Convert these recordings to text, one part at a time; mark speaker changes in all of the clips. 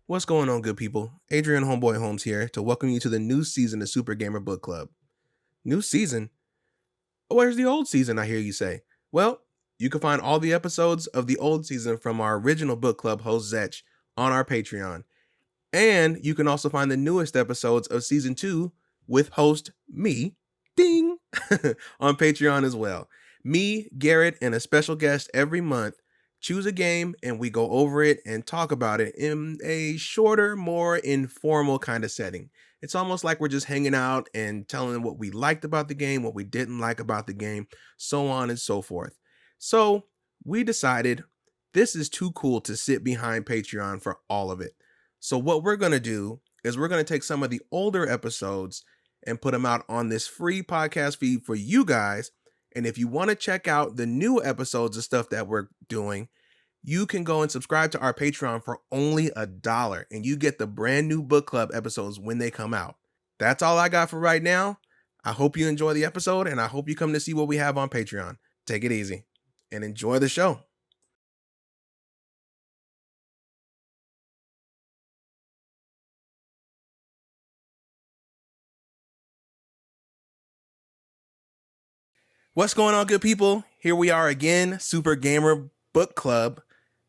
Speaker 1: What's going on, good people? Adrian Homeboy Holmes here to welcome you to the new season of Super Gamer Book Club. New season? Where's the old season, I hear you say? Well, you can find all the episodes of the old season from our original book club host Zetch on our Patreon. And you can also find the newest episodes of season 2 with host me, ding, on Patreon as well. Me, Garrett, and a special guest every month choose a game and we go over it and talk about it in a shorter, more informal kind of setting. It's almost like we're just hanging out and telling what we liked about the game, what we didn't like about the game, so on and so forth. So we decided this is too cool to sit behind Patreon for all of it. So what we're going to do is we're going to take some of the older episodes and put them out on this free podcast feed for you guys. And if you want to check out the new episodes of stuff that we're doing, you can go and subscribe to our Patreon for only $1, and you get the brand new book club episodes when they come out. That's all I got for right now. I hope you enjoy the episode, and I hope you come to see what we have on Patreon. Take it easy and enjoy the show. What's going on, good people? Here we are again, Super Gamer Book Club.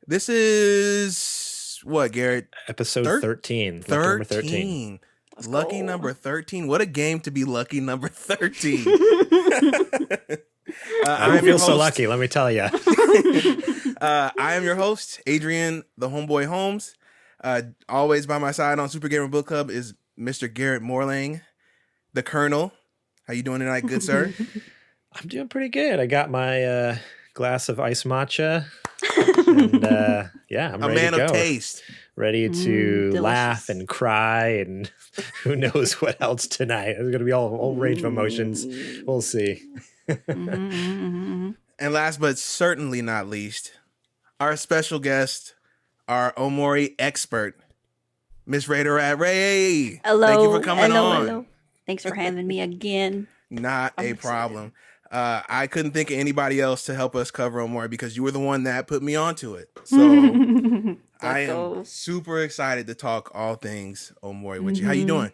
Speaker 1: This is what, Garrett?
Speaker 2: Episode 13.
Speaker 1: 13. Lucky number 13. What a game to be lucky number 13.
Speaker 2: I don't feel so lucky, let me tell you.
Speaker 1: I am your host, Adrian, the Homeboy Holmes. Always by my side on Super Gamer Book Club is Mr. Garrett Morlang, the Colonel. How you doing tonight, good sir?
Speaker 2: I'm doing pretty good. I got my glass of ice matcha. And I'm
Speaker 1: a
Speaker 2: ready
Speaker 1: man
Speaker 2: to go.
Speaker 1: of taste.
Speaker 2: Ready to
Speaker 3: delicious.
Speaker 2: laugh and cry and who knows what else tonight. It's going to be all range of emotions. We'll see.
Speaker 1: And last but certainly not least, our special guest, our OMORI expert, Miss Raider at Ray.
Speaker 3: Hello.
Speaker 1: Thank you for coming on.
Speaker 3: Hello. Thanks for having me again.
Speaker 1: Not a problem. I couldn't think of anybody else to help us cover OMORI because you were the one that put me onto it. So I am super excited to talk all things OMORI with you. How you doing?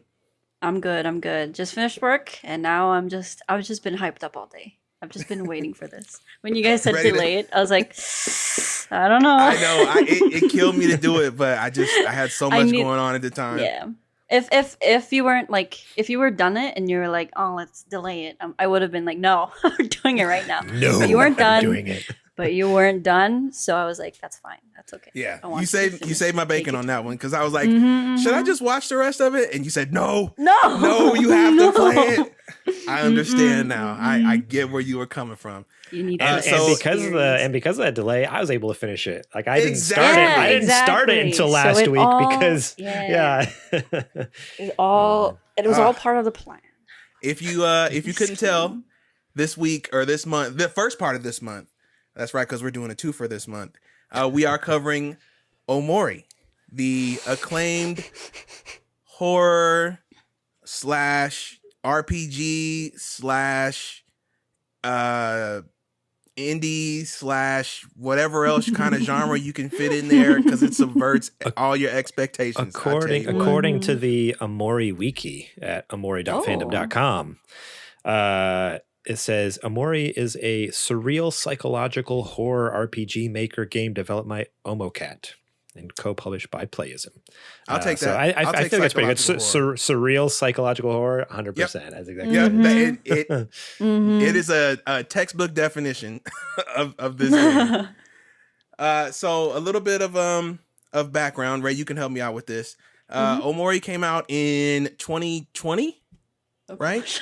Speaker 3: I'm good. Just finished work and now I've just been hyped up all day. I've just been waiting for this. When you guys said delay it, I was like, I don't know.
Speaker 1: I know. It killed me to do it, but I had so much going on at the time.
Speaker 3: Yeah. If you weren't if you were done it and you were like, oh, let's delay it, I would have been like, no, we're doing it right now.
Speaker 2: No,
Speaker 3: but you weren't done.
Speaker 2: doing it.
Speaker 3: But you weren't done, so I was like, that's fine, that's okay.
Speaker 1: Yeah, you saved my bacon on that one because I was like, should I just watch the rest of it? And you said no, you have to play it. I understand now. I get where you were coming from.
Speaker 3: You need
Speaker 2: and because of that delay, I was able to finish it. Like I didn't start it. I didn't start it until last week because
Speaker 3: it was all part of the plan.
Speaker 1: If you couldn't tell, this week or this month, the first part of this month, that's right, because we're doing a 2 for this month. We are covering OMORI, the acclaimed horror / RPG / indie / whatever else kind of genre you can fit in there because it subverts all your expectations.
Speaker 2: According to the OMORI wiki at omori.fandom.com, it says OMORI is a surreal psychological horror RPG maker game developed by OMOCAT and co-published by Playism.
Speaker 1: I'll take that.
Speaker 2: So I think that's pretty good. Surreal psychological horror, 100%.
Speaker 1: Yep.
Speaker 2: That's exactly
Speaker 1: it is a textbook definition of this game. So a little bit of background. Ray, you can help me out with this. OMORI came out in 2020, right?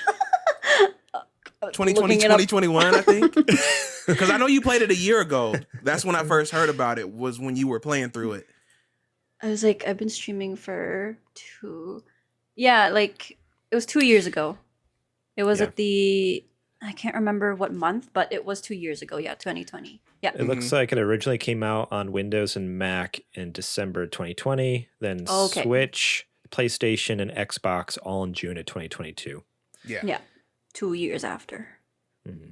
Speaker 1: 2020, 2021, I think. Because I know you played it a year ago. That's when I first heard about it, was when you were playing through it.
Speaker 3: I was like, I've been streaming for it was 2 years ago. It was at I can't remember what month, but it was 2 years ago. Yeah, 2020. Yeah.
Speaker 2: It looks like it originally came out on Windows and Mac in December 2020, then Switch, PlayStation, and Xbox all in June of 2022.
Speaker 3: Yeah. 2 years after.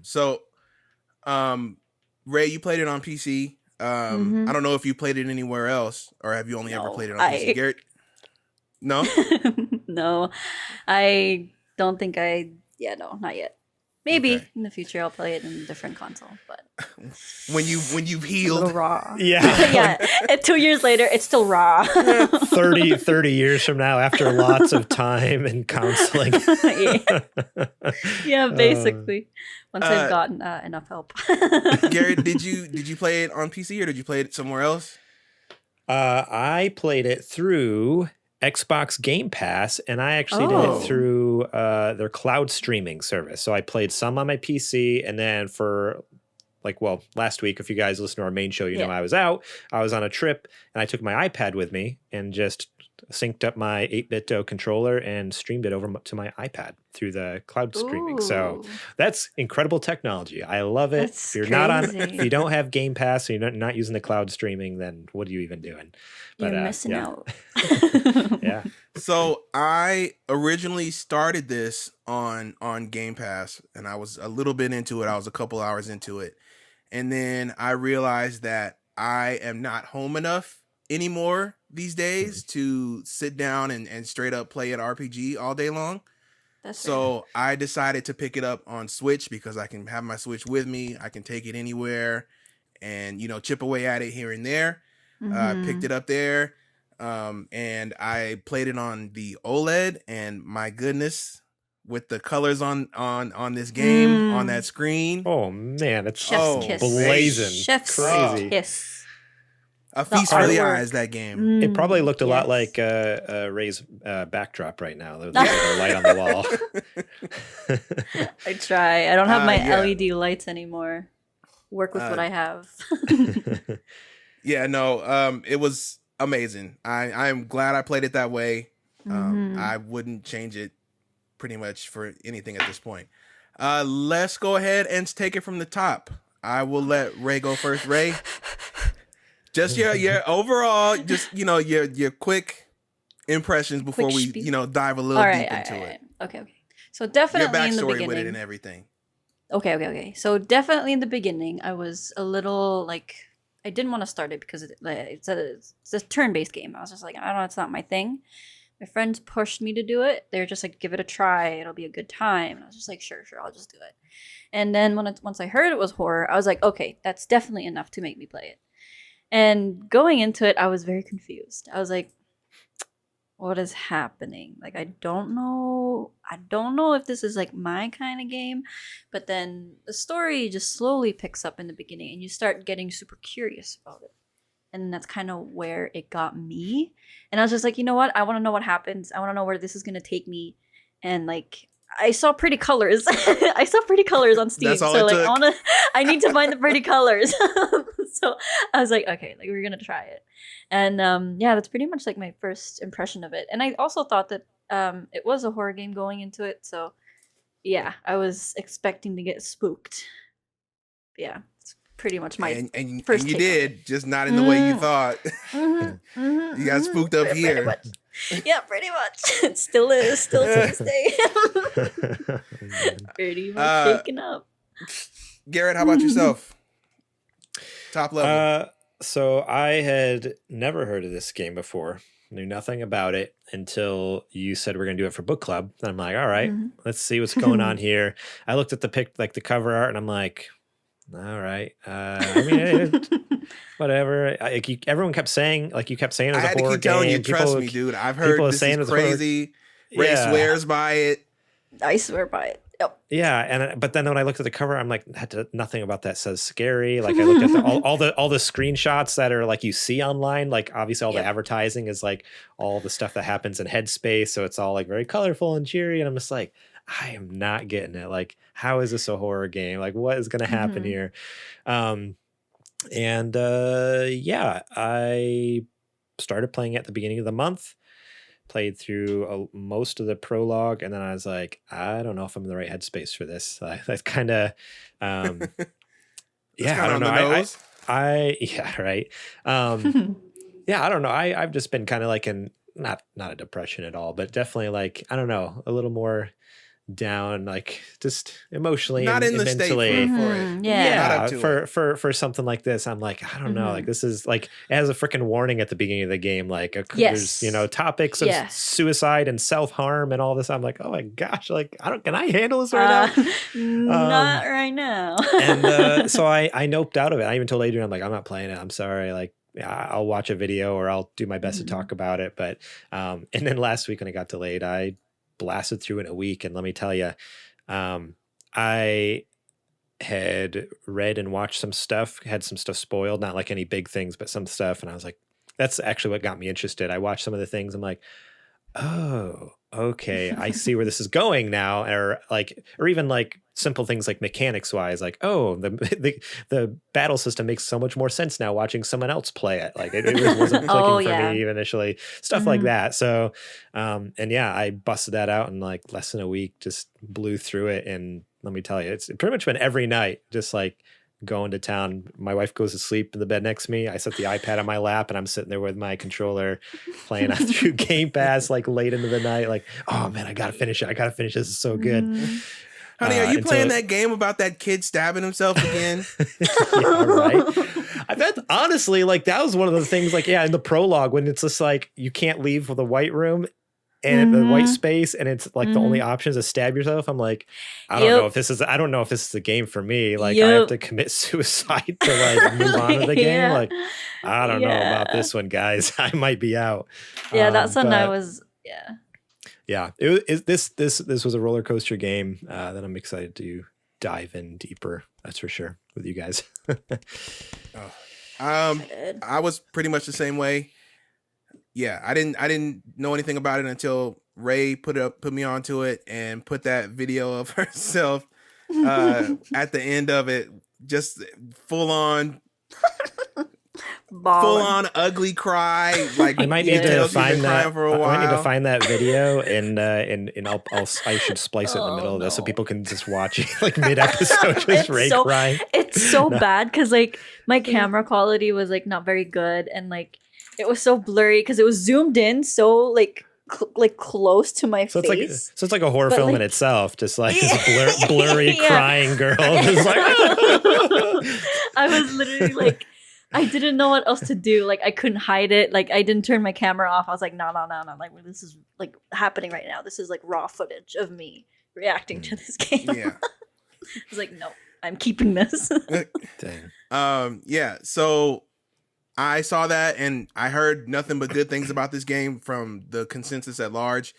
Speaker 1: So, Ray, you played it on PC. I don't know if you played it anywhere else, or have you only ever played it on PC? Garrett? No?
Speaker 3: No, I don't think no, not yet. Maybe in the future I'll play it in a different console, but
Speaker 1: when you've healed.
Speaker 3: It's a little raw.
Speaker 2: Yeah.
Speaker 3: Yeah. And 2 years later, it's still raw.
Speaker 2: 30 years from now, after lots of time and counseling.
Speaker 3: Yeah, basically. Once I've gotten enough help.
Speaker 1: Garrett, did you play it on PC or did you play it somewhere else?
Speaker 2: I played it through Xbox Game Pass, and I actually did it through their cloud streaming service. So I played some on my PC, and then for last week, if you guys listen to our main show, you know I was on a trip, and I took my iPad with me and just synced up my 8-bit controller and streamed it over to my iPad through the cloud streaming. So that's incredible technology. I love it.
Speaker 3: That's
Speaker 2: if you don't have Game Pass, and you're not using the cloud streaming, then what are you even doing? But,
Speaker 3: you're missing out.
Speaker 2: Yeah.
Speaker 1: So I originally started this on Game Pass, and I was a little bit into it. I was a couple hours into it. And then I realized that I am not home enough anymore these days to sit down and straight up play an RPG all day long. So I decided to pick it up on Switch because I can have my Switch with me. I can take it anywhere and, chip away at it here and there. Picked it up there. And I played it on the OLED, and my goodness, with the colors on this game on that screen.
Speaker 2: Oh man, it's
Speaker 3: Chef's kiss.
Speaker 2: Blazing.
Speaker 3: Chef's
Speaker 2: crazy.
Speaker 3: Kiss.
Speaker 1: A feast for the eyes, that game.
Speaker 2: It probably looked a lot like Ray's backdrop right now. There's a light on the wall.
Speaker 3: I try. I don't have my LED lights anymore. Work with what I have.
Speaker 1: It was amazing. I'm glad I played it that way. I wouldn't change it pretty much for anything at this point. Let's go ahead and take it from the top. I will let Ray go first. Ray, just your overall, just your quick impressions before we dive a little deep into it.
Speaker 3: Okay. So definitely
Speaker 1: your
Speaker 3: in the
Speaker 1: backstory
Speaker 3: beginning
Speaker 1: with it and everything.
Speaker 3: Okay. So definitely in the beginning, I was a little I didn't want to start it because it's a turn-based game. I was just like, I don't know, it's not my thing. My friends pushed me to do it. They were just like, give it a try. It'll be a good time. And I was just like, sure, I'll just do it. And then once I heard it was horror, I was like, okay, that's definitely enough to make me play it. And going into it, I was very confused. I was like, what is happening? I don't know if this is my kind of game. But then the story just slowly picks up in the beginning, and you start getting super curious about it. And that's kind of where it got me. And I was just like, you know what? I want to know what happens. I want to know where this is going to take me. And I saw pretty colors. I saw pretty colors on Steam.
Speaker 1: That's all
Speaker 3: so
Speaker 1: it took.
Speaker 3: I need to find the pretty colors. So I was like, okay, we're going to try it. And that's pretty much my first impression of it. And I also thought that it was a horror game going into it. So yeah, I was expecting to get spooked. Yeah. Pretty much my first.
Speaker 1: And you did, just not in the way you thought. You got spooked up here.
Speaker 3: Pretty much. It still is. Still to this day. Pretty much shaken up.
Speaker 1: Garrett, how about yourself? Top level.
Speaker 2: So I had never heard of this game before. Knew nothing about it until you said we're gonna do it for book club. And I'm like, all right, let's see what's going on here. I looked at the the cover art, and I'm like, all right. Whatever. Everyone kept saying, you kept saying it was a horror game. I had to keep telling you,
Speaker 1: trust me, dude. I've heard this is crazy. Ray swears by it.
Speaker 3: I swear by it. Yep.
Speaker 2: Yeah, but then when I looked at the cover, I'm like, nothing about that says scary. I looked at all the screenshots that are you see online. Obviously, all the advertising is all the stuff that happens in Headspace, so it's all very colorful and cheery. And I'm just like, I am not getting it. How is this a horror game? What is going to happen here? I started playing at the beginning of the month, played through most of the prologue, and then I was like, I don't know if I'm in the right headspace for this. That's kind of, I don't know. Right. I don't know. I've just been kind of in not a depression at all, but definitely I don't know, a little more down, like just emotionally
Speaker 1: Not
Speaker 2: and
Speaker 1: in the state
Speaker 2: mentally.
Speaker 1: for it.
Speaker 3: Yeah.
Speaker 1: Not up to it.
Speaker 2: For something like this, I'm like, I don't know, like this is like, it has a freaking warning at the beginning of the game, like there's topics of suicide and self-harm and all this. I'm like, oh my gosh, like can I handle this right now?
Speaker 3: Not right now.
Speaker 2: And so I noped out of it. I even told Adrian, I'm like, I'm not playing it, I'm sorry, like I'll watch a video or I'll do my best to talk about it. But and then last week when it got delayed, I blasted through in a week, and let me tell you, I had read and watched some stuff, had some stuff spoiled, not like any big things, but some stuff, and I was like, that's actually what got me interested. I watched some of the things, I'm like, oh, okay, I see where this is going now. Or even like simple things like mechanics wise, like, oh, the battle system makes so much more sense now watching someone else play it. Like it really wasn't clicking for me initially, stuff like that. So and yeah, I busted that out in like less than a week, just blew through it. And let me tell you, it's pretty much been every night, just like going to town. My wife goes to sleep in the bed next to me. I set the iPad on my lap and I'm sitting there with my controller playing out through Game Pass like late into the night. Like, oh man, I gotta finish it. This is so good.
Speaker 1: Honey, are you playing that game about that kid stabbing himself again?
Speaker 2: Yeah, right. I bet honestly, like that was one of the things, like, yeah, in the prologue when it's just like you can't leave the white room and the white space, and it's like the only option is to stab yourself. I'm like, I don't know if this is the game for me. Like I have to commit suicide to like move on to the game. Like I don't know about this one, guys. I might be out.
Speaker 3: Yeah, that's when I was.
Speaker 2: Yeah, this was a roller coaster game that I'm excited to dive in deeper. That's for sure with you guys.
Speaker 1: I was pretty much the same way. Yeah, I didn't know anything about it until Ray put me onto it and put that video of herself at the end of it, just full on ugly cry. Like
Speaker 2: I might need to find that. I might need to find that video and I should splice it in the middle of this so people can just watch it like mid episode, just Ray crying.
Speaker 3: It's so bad because like my camera quality was like not very good, and like it was so blurry because it was zoomed in so like close to my face.
Speaker 2: It's like a horror film in itself, just like this blurry crying girl. Just like
Speaker 3: I was literally like, I didn't know what else to do. Like I couldn't hide it. Like I didn't turn my camera off. I was like, no. Like this is like happening right now. This is like raw footage of me reacting to this game.
Speaker 1: Yeah.
Speaker 3: I was like, no, I'm keeping this.
Speaker 2: Dang.
Speaker 1: Yeah. So I saw that and I heard nothing but good things about this game from the consensus at large.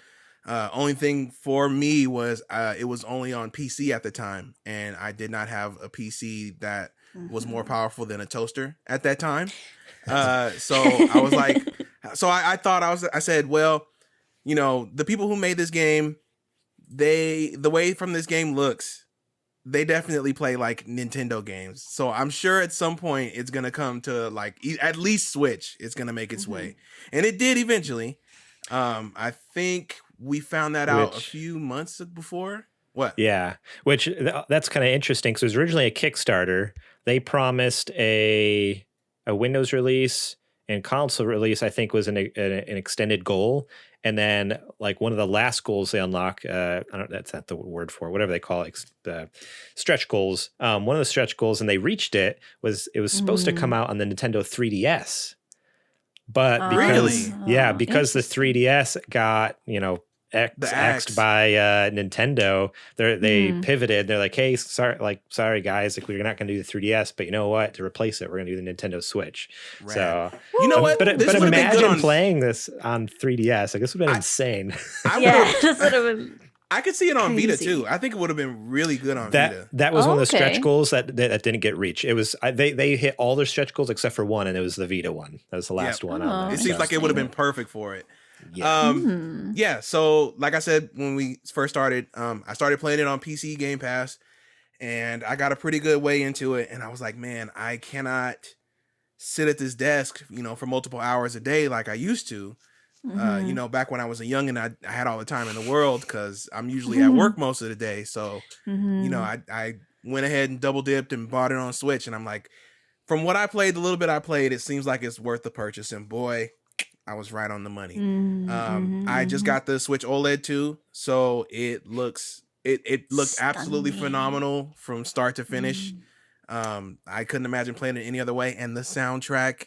Speaker 1: Only thing for me was it was only on PC at the time, and I did not have a PC that was more powerful than a toaster at that time. So I was like, I said, well, you know, the people who made this game, the way from this game looks, they definitely play like Nintendo games. So I'm sure at some point it's going to come to like at least Switch. It's going to make its way. And it did eventually. I think we found that out a few months before. What?
Speaker 2: Yeah, which that's kind of interesting because it was originally a Kickstarter. They promised a Windows release and console release, I think, was an extended goal. And then like one of the last goals they unlock, I don't, that's not the word for it, whatever they call it, the stretch goals. One of the stretch goals, and they reached it, was supposed to come out on the Nintendo 3DS. But because the 3DS got, you know, X'd by Nintendo, they pivoted. They're like, hey, sorry guys, like we're not going to do the 3DS, but you know what? To replace it, we're going to do the Nintendo Switch. Right. So
Speaker 1: you know what?
Speaker 2: But imagine playing this on 3DS. Like this would have been insane.
Speaker 3: This would have been.
Speaker 1: I could see it on Vita too. I think it would have been really good on Vita.
Speaker 2: That was one of the stretch goals that didn't get reached. It was they hit all their stretch goals except for one, and it was the Vita one. That was the last one. On
Speaker 1: it seems like it would have been perfect for it. Yeah. So like I said, when we first started, I started playing it on PC Game Pass, and I got a pretty good way into it. And I was like, man, I cannot sit at this desk, you know, for multiple hours a day like I used to. You know, back when I was a youngin', I had all the time in the world because I'm usually at work most of the day. So, you know, I went ahead and double dipped and bought it on Switch. And I'm like, from what I played, the little bit I played, it seems like it's worth the purchase. And boy, I was right on the money. I just got the Switch OLED too, so it looks It looked absolutely
Speaker 3: Stunning.
Speaker 1: phenomenal from start to finish. I couldn't imagine playing it any other way, and the soundtrack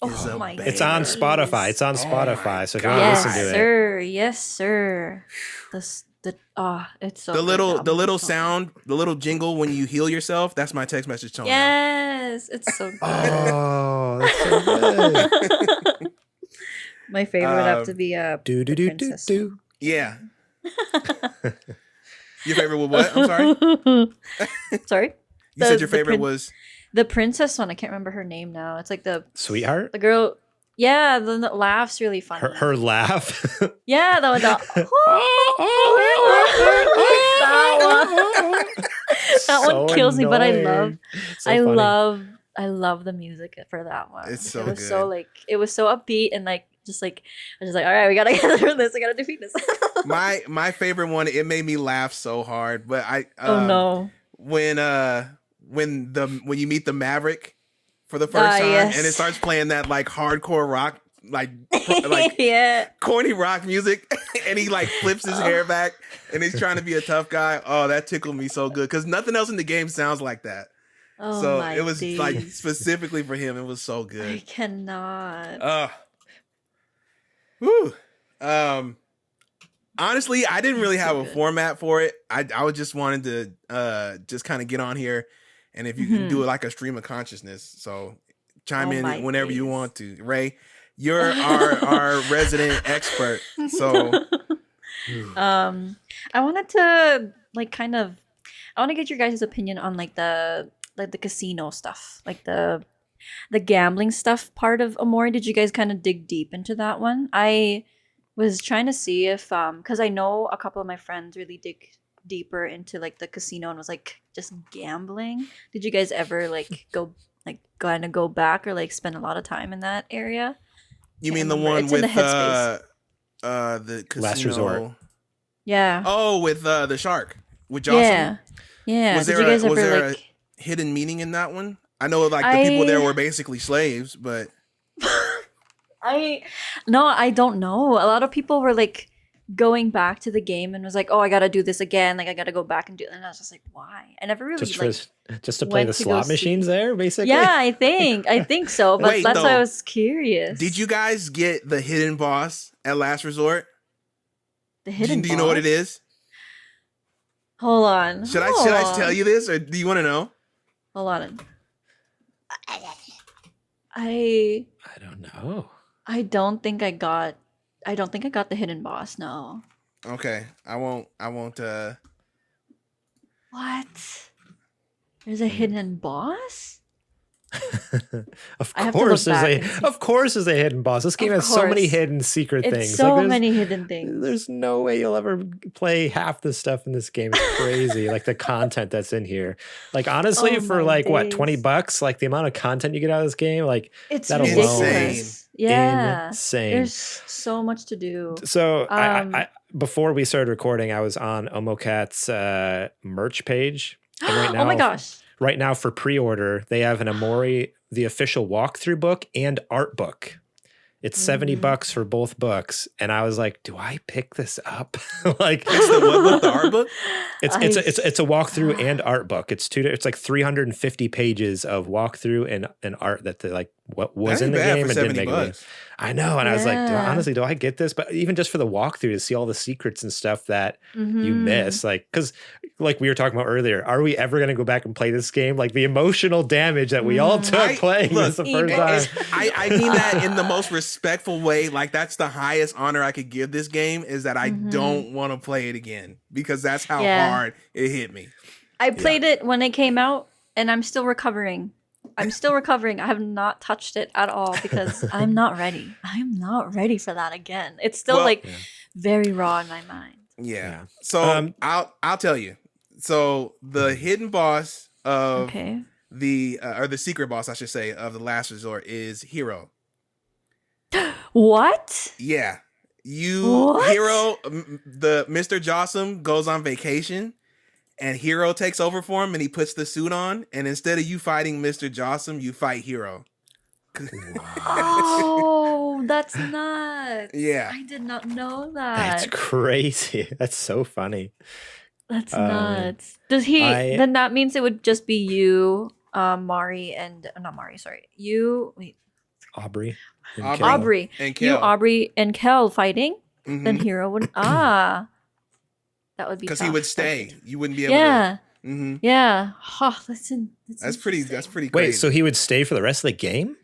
Speaker 1: is
Speaker 3: Oh
Speaker 1: a
Speaker 3: my
Speaker 1: banger.
Speaker 2: It's on
Speaker 3: days.
Speaker 2: Spotify. It's on
Speaker 1: Oh
Speaker 2: Spotify.
Speaker 1: my
Speaker 2: So if you want to
Speaker 1: God.
Speaker 2: listen
Speaker 3: Yes,
Speaker 2: to it.
Speaker 3: sir. Yes, sir. It's so
Speaker 1: The
Speaker 3: good.
Speaker 1: little
Speaker 3: That movie's so good.
Speaker 1: sound, the little jingle when you heal yourself, that's my text message tone.
Speaker 3: Yes, it's so good.
Speaker 2: Oh, that's so good.
Speaker 3: My favorite would have to be
Speaker 2: Do do
Speaker 3: the
Speaker 2: do do
Speaker 3: princess
Speaker 2: do.
Speaker 1: Yeah. Your favorite was what? I'm sorry.
Speaker 3: Sorry?
Speaker 1: You said
Speaker 3: The-
Speaker 1: your
Speaker 3: the
Speaker 1: favorite
Speaker 3: prin-
Speaker 1: was
Speaker 3: The princess one. I can't remember her name now. It's like the
Speaker 2: Sweetheart.
Speaker 3: girl. Yeah, the laughs really funny.
Speaker 2: Her laugh.
Speaker 3: Yeah, that one. That one kills me, but I love I love the music for that one.
Speaker 1: It's so
Speaker 3: it was
Speaker 1: good.
Speaker 3: so it was so upbeat and I was just like, all right, we gotta get through this. I gotta defeat this.
Speaker 1: my favorite one. It made me laugh so hard, but
Speaker 3: Oh no.
Speaker 1: when you meet the Maverick for the first time,
Speaker 3: yes.
Speaker 1: and it starts playing that like hardcore rock, like
Speaker 3: Yeah.
Speaker 1: corny rock music, and he like flips his hair back, and he's trying to be a tough guy. Oh, that tickled me so good because nothing else in the game sounds like that.
Speaker 3: Oh
Speaker 1: So
Speaker 3: my
Speaker 1: it was like
Speaker 3: days.
Speaker 1: specifically for him. It was so
Speaker 3: I
Speaker 1: good.
Speaker 3: cannot.
Speaker 1: Whew. Honestly, I didn't really
Speaker 3: So
Speaker 1: have a
Speaker 3: good.
Speaker 1: format for it. I was just wanted to just kind of get on here, and if you can do it like a stream of consciousness, so chime
Speaker 3: Oh my
Speaker 1: in whenever you
Speaker 3: days.
Speaker 1: want to. Ray, you're our resident expert. So
Speaker 3: I wanted to I want to get your guys' opinion on the casino stuff, like the gambling stuff part of Omori. Did you guys kind of dig deep into that one? I was trying to see if because I know a couple of my friends really dig deeper into like the casino and was like just gambling. Did you guys ever go back or like spend a lot of time in that area?
Speaker 1: you
Speaker 3: Can't
Speaker 1: mean the
Speaker 3: remember.
Speaker 1: one
Speaker 3: It's in
Speaker 1: with
Speaker 3: the headspace.
Speaker 1: the casino?
Speaker 2: Last Resort.
Speaker 3: Yeah.
Speaker 1: Oh, with the shark with Jocelyn.
Speaker 3: Yeah. Yeah.
Speaker 1: Was
Speaker 3: Did
Speaker 1: there
Speaker 3: you guys
Speaker 1: was
Speaker 3: ever
Speaker 1: there
Speaker 3: like
Speaker 1: a hidden meaning in that one? I know like the people there were basically slaves, but
Speaker 3: I don't know. A lot of people were like going back to the game and was like, "Oh, I gotta do this again. Like, I gotta go back and do." And I was just like, "Why?" I never really
Speaker 2: just to play
Speaker 3: went
Speaker 2: the
Speaker 3: to go
Speaker 2: slot
Speaker 3: see.
Speaker 2: machines there, basically.
Speaker 3: Yeah, I think so. But
Speaker 1: Wait,
Speaker 3: that's why I
Speaker 1: though.
Speaker 3: was curious.
Speaker 1: did you guys get the hidden boss at Last Resort?
Speaker 3: the hidden?
Speaker 1: Do you know what it
Speaker 3: boss?
Speaker 1: is?
Speaker 3: Hold on.
Speaker 1: Should I tell you this, or do you want to know?
Speaker 3: Hold on. I
Speaker 2: I don't know.
Speaker 3: don't think I got. I don't think I got the hidden boss. No.
Speaker 1: Okay, I won't.
Speaker 3: What? There's a hidden boss?
Speaker 2: Of
Speaker 3: I have to look
Speaker 2: course,
Speaker 3: back and see.
Speaker 2: of course, is a hidden boss. This game
Speaker 3: Of
Speaker 2: has so many
Speaker 3: course.
Speaker 2: hidden secret
Speaker 3: It's
Speaker 2: things.
Speaker 3: so
Speaker 2: there's-
Speaker 3: many hidden things.
Speaker 2: There's no way you'll ever play half the stuff in this game. It's crazy. Like the content that's in here. Like honestly,
Speaker 3: Oh
Speaker 2: for
Speaker 3: my
Speaker 2: like what,
Speaker 3: days.
Speaker 2: $20, like the amount of content you get out of this game, like
Speaker 3: It's
Speaker 2: that alone.
Speaker 3: ridiculous. Yeah.
Speaker 2: insane.
Speaker 3: There's so much to do.
Speaker 2: So
Speaker 3: Um,
Speaker 2: I before we started recording, I was on OmoCat's merch page. And right now,
Speaker 3: Oh my gosh.
Speaker 2: Right now for pre-order, they have an Omori, the official walkthrough book and art book. It's $70 for both books. And I was like, do I pick this up? Like
Speaker 1: It's the what book, the art book?
Speaker 2: it's a walkthrough and art book. It's like 350 pages of walkthrough and art that what was
Speaker 1: That
Speaker 2: in
Speaker 1: ain't
Speaker 2: the
Speaker 1: bad
Speaker 2: game
Speaker 1: for
Speaker 2: and didn't make
Speaker 1: $70.
Speaker 2: it. I know. And I was like,
Speaker 3: Yeah.
Speaker 2: do I get this? But even just for the walkthrough to see all the secrets and stuff that you
Speaker 3: Mhm.
Speaker 2: miss, like, because like we were talking about earlier, are we ever going to go back and play this game? Like the emotional damage that we all took playing this the first time.
Speaker 1: I mean that in the most respectful way. Like that's the highest honor I could give this game is that I don't want to play it again because that's how
Speaker 3: Yeah.
Speaker 1: hard it hit me.
Speaker 3: I played it when it came out, and I'm still recovering. I have not touched it at all because I'm not ready. I'm not ready for that again. It's still
Speaker 1: Well-
Speaker 3: very raw in my mind.
Speaker 1: Yeah. So I'll tell you. So the hidden boss of
Speaker 3: Okay.
Speaker 1: the or the secret boss, I should say, of the Last Resort is Hero.
Speaker 3: What?
Speaker 1: Yeah.
Speaker 3: What?
Speaker 1: Hero, the Mr. Jossum goes on vacation and Hero takes over for him and he puts the suit on. And instead of you fighting Mr. Jossum, you fight Hero.
Speaker 3: Oh, that's nuts.
Speaker 1: Yeah.
Speaker 3: I did not know that.
Speaker 2: That's crazy. That's so funny.
Speaker 3: That's
Speaker 2: Um,
Speaker 3: nuts. Does he?
Speaker 2: I-
Speaker 3: Then that means it would just be you, Mari, and not Mari. Sorry, you. Wait,
Speaker 2: Aubrey. and
Speaker 1: Aubrey.
Speaker 2: Kel.
Speaker 3: Aubrey.
Speaker 1: And
Speaker 3: You,
Speaker 1: Kel.
Speaker 3: Aubrey, and Kel fighting. Then
Speaker 1: Mhm.
Speaker 3: Hero would. That would be
Speaker 1: Because he
Speaker 3: tough.
Speaker 1: would
Speaker 3: That
Speaker 1: stay. You wouldn't be able
Speaker 3: Yeah.
Speaker 1: to. Mm-hmm.
Speaker 3: Yeah. Oh, that's
Speaker 1: That's
Speaker 3: interesting.
Speaker 1: pretty crazy.
Speaker 2: Wait, so he would stay for the rest of the game?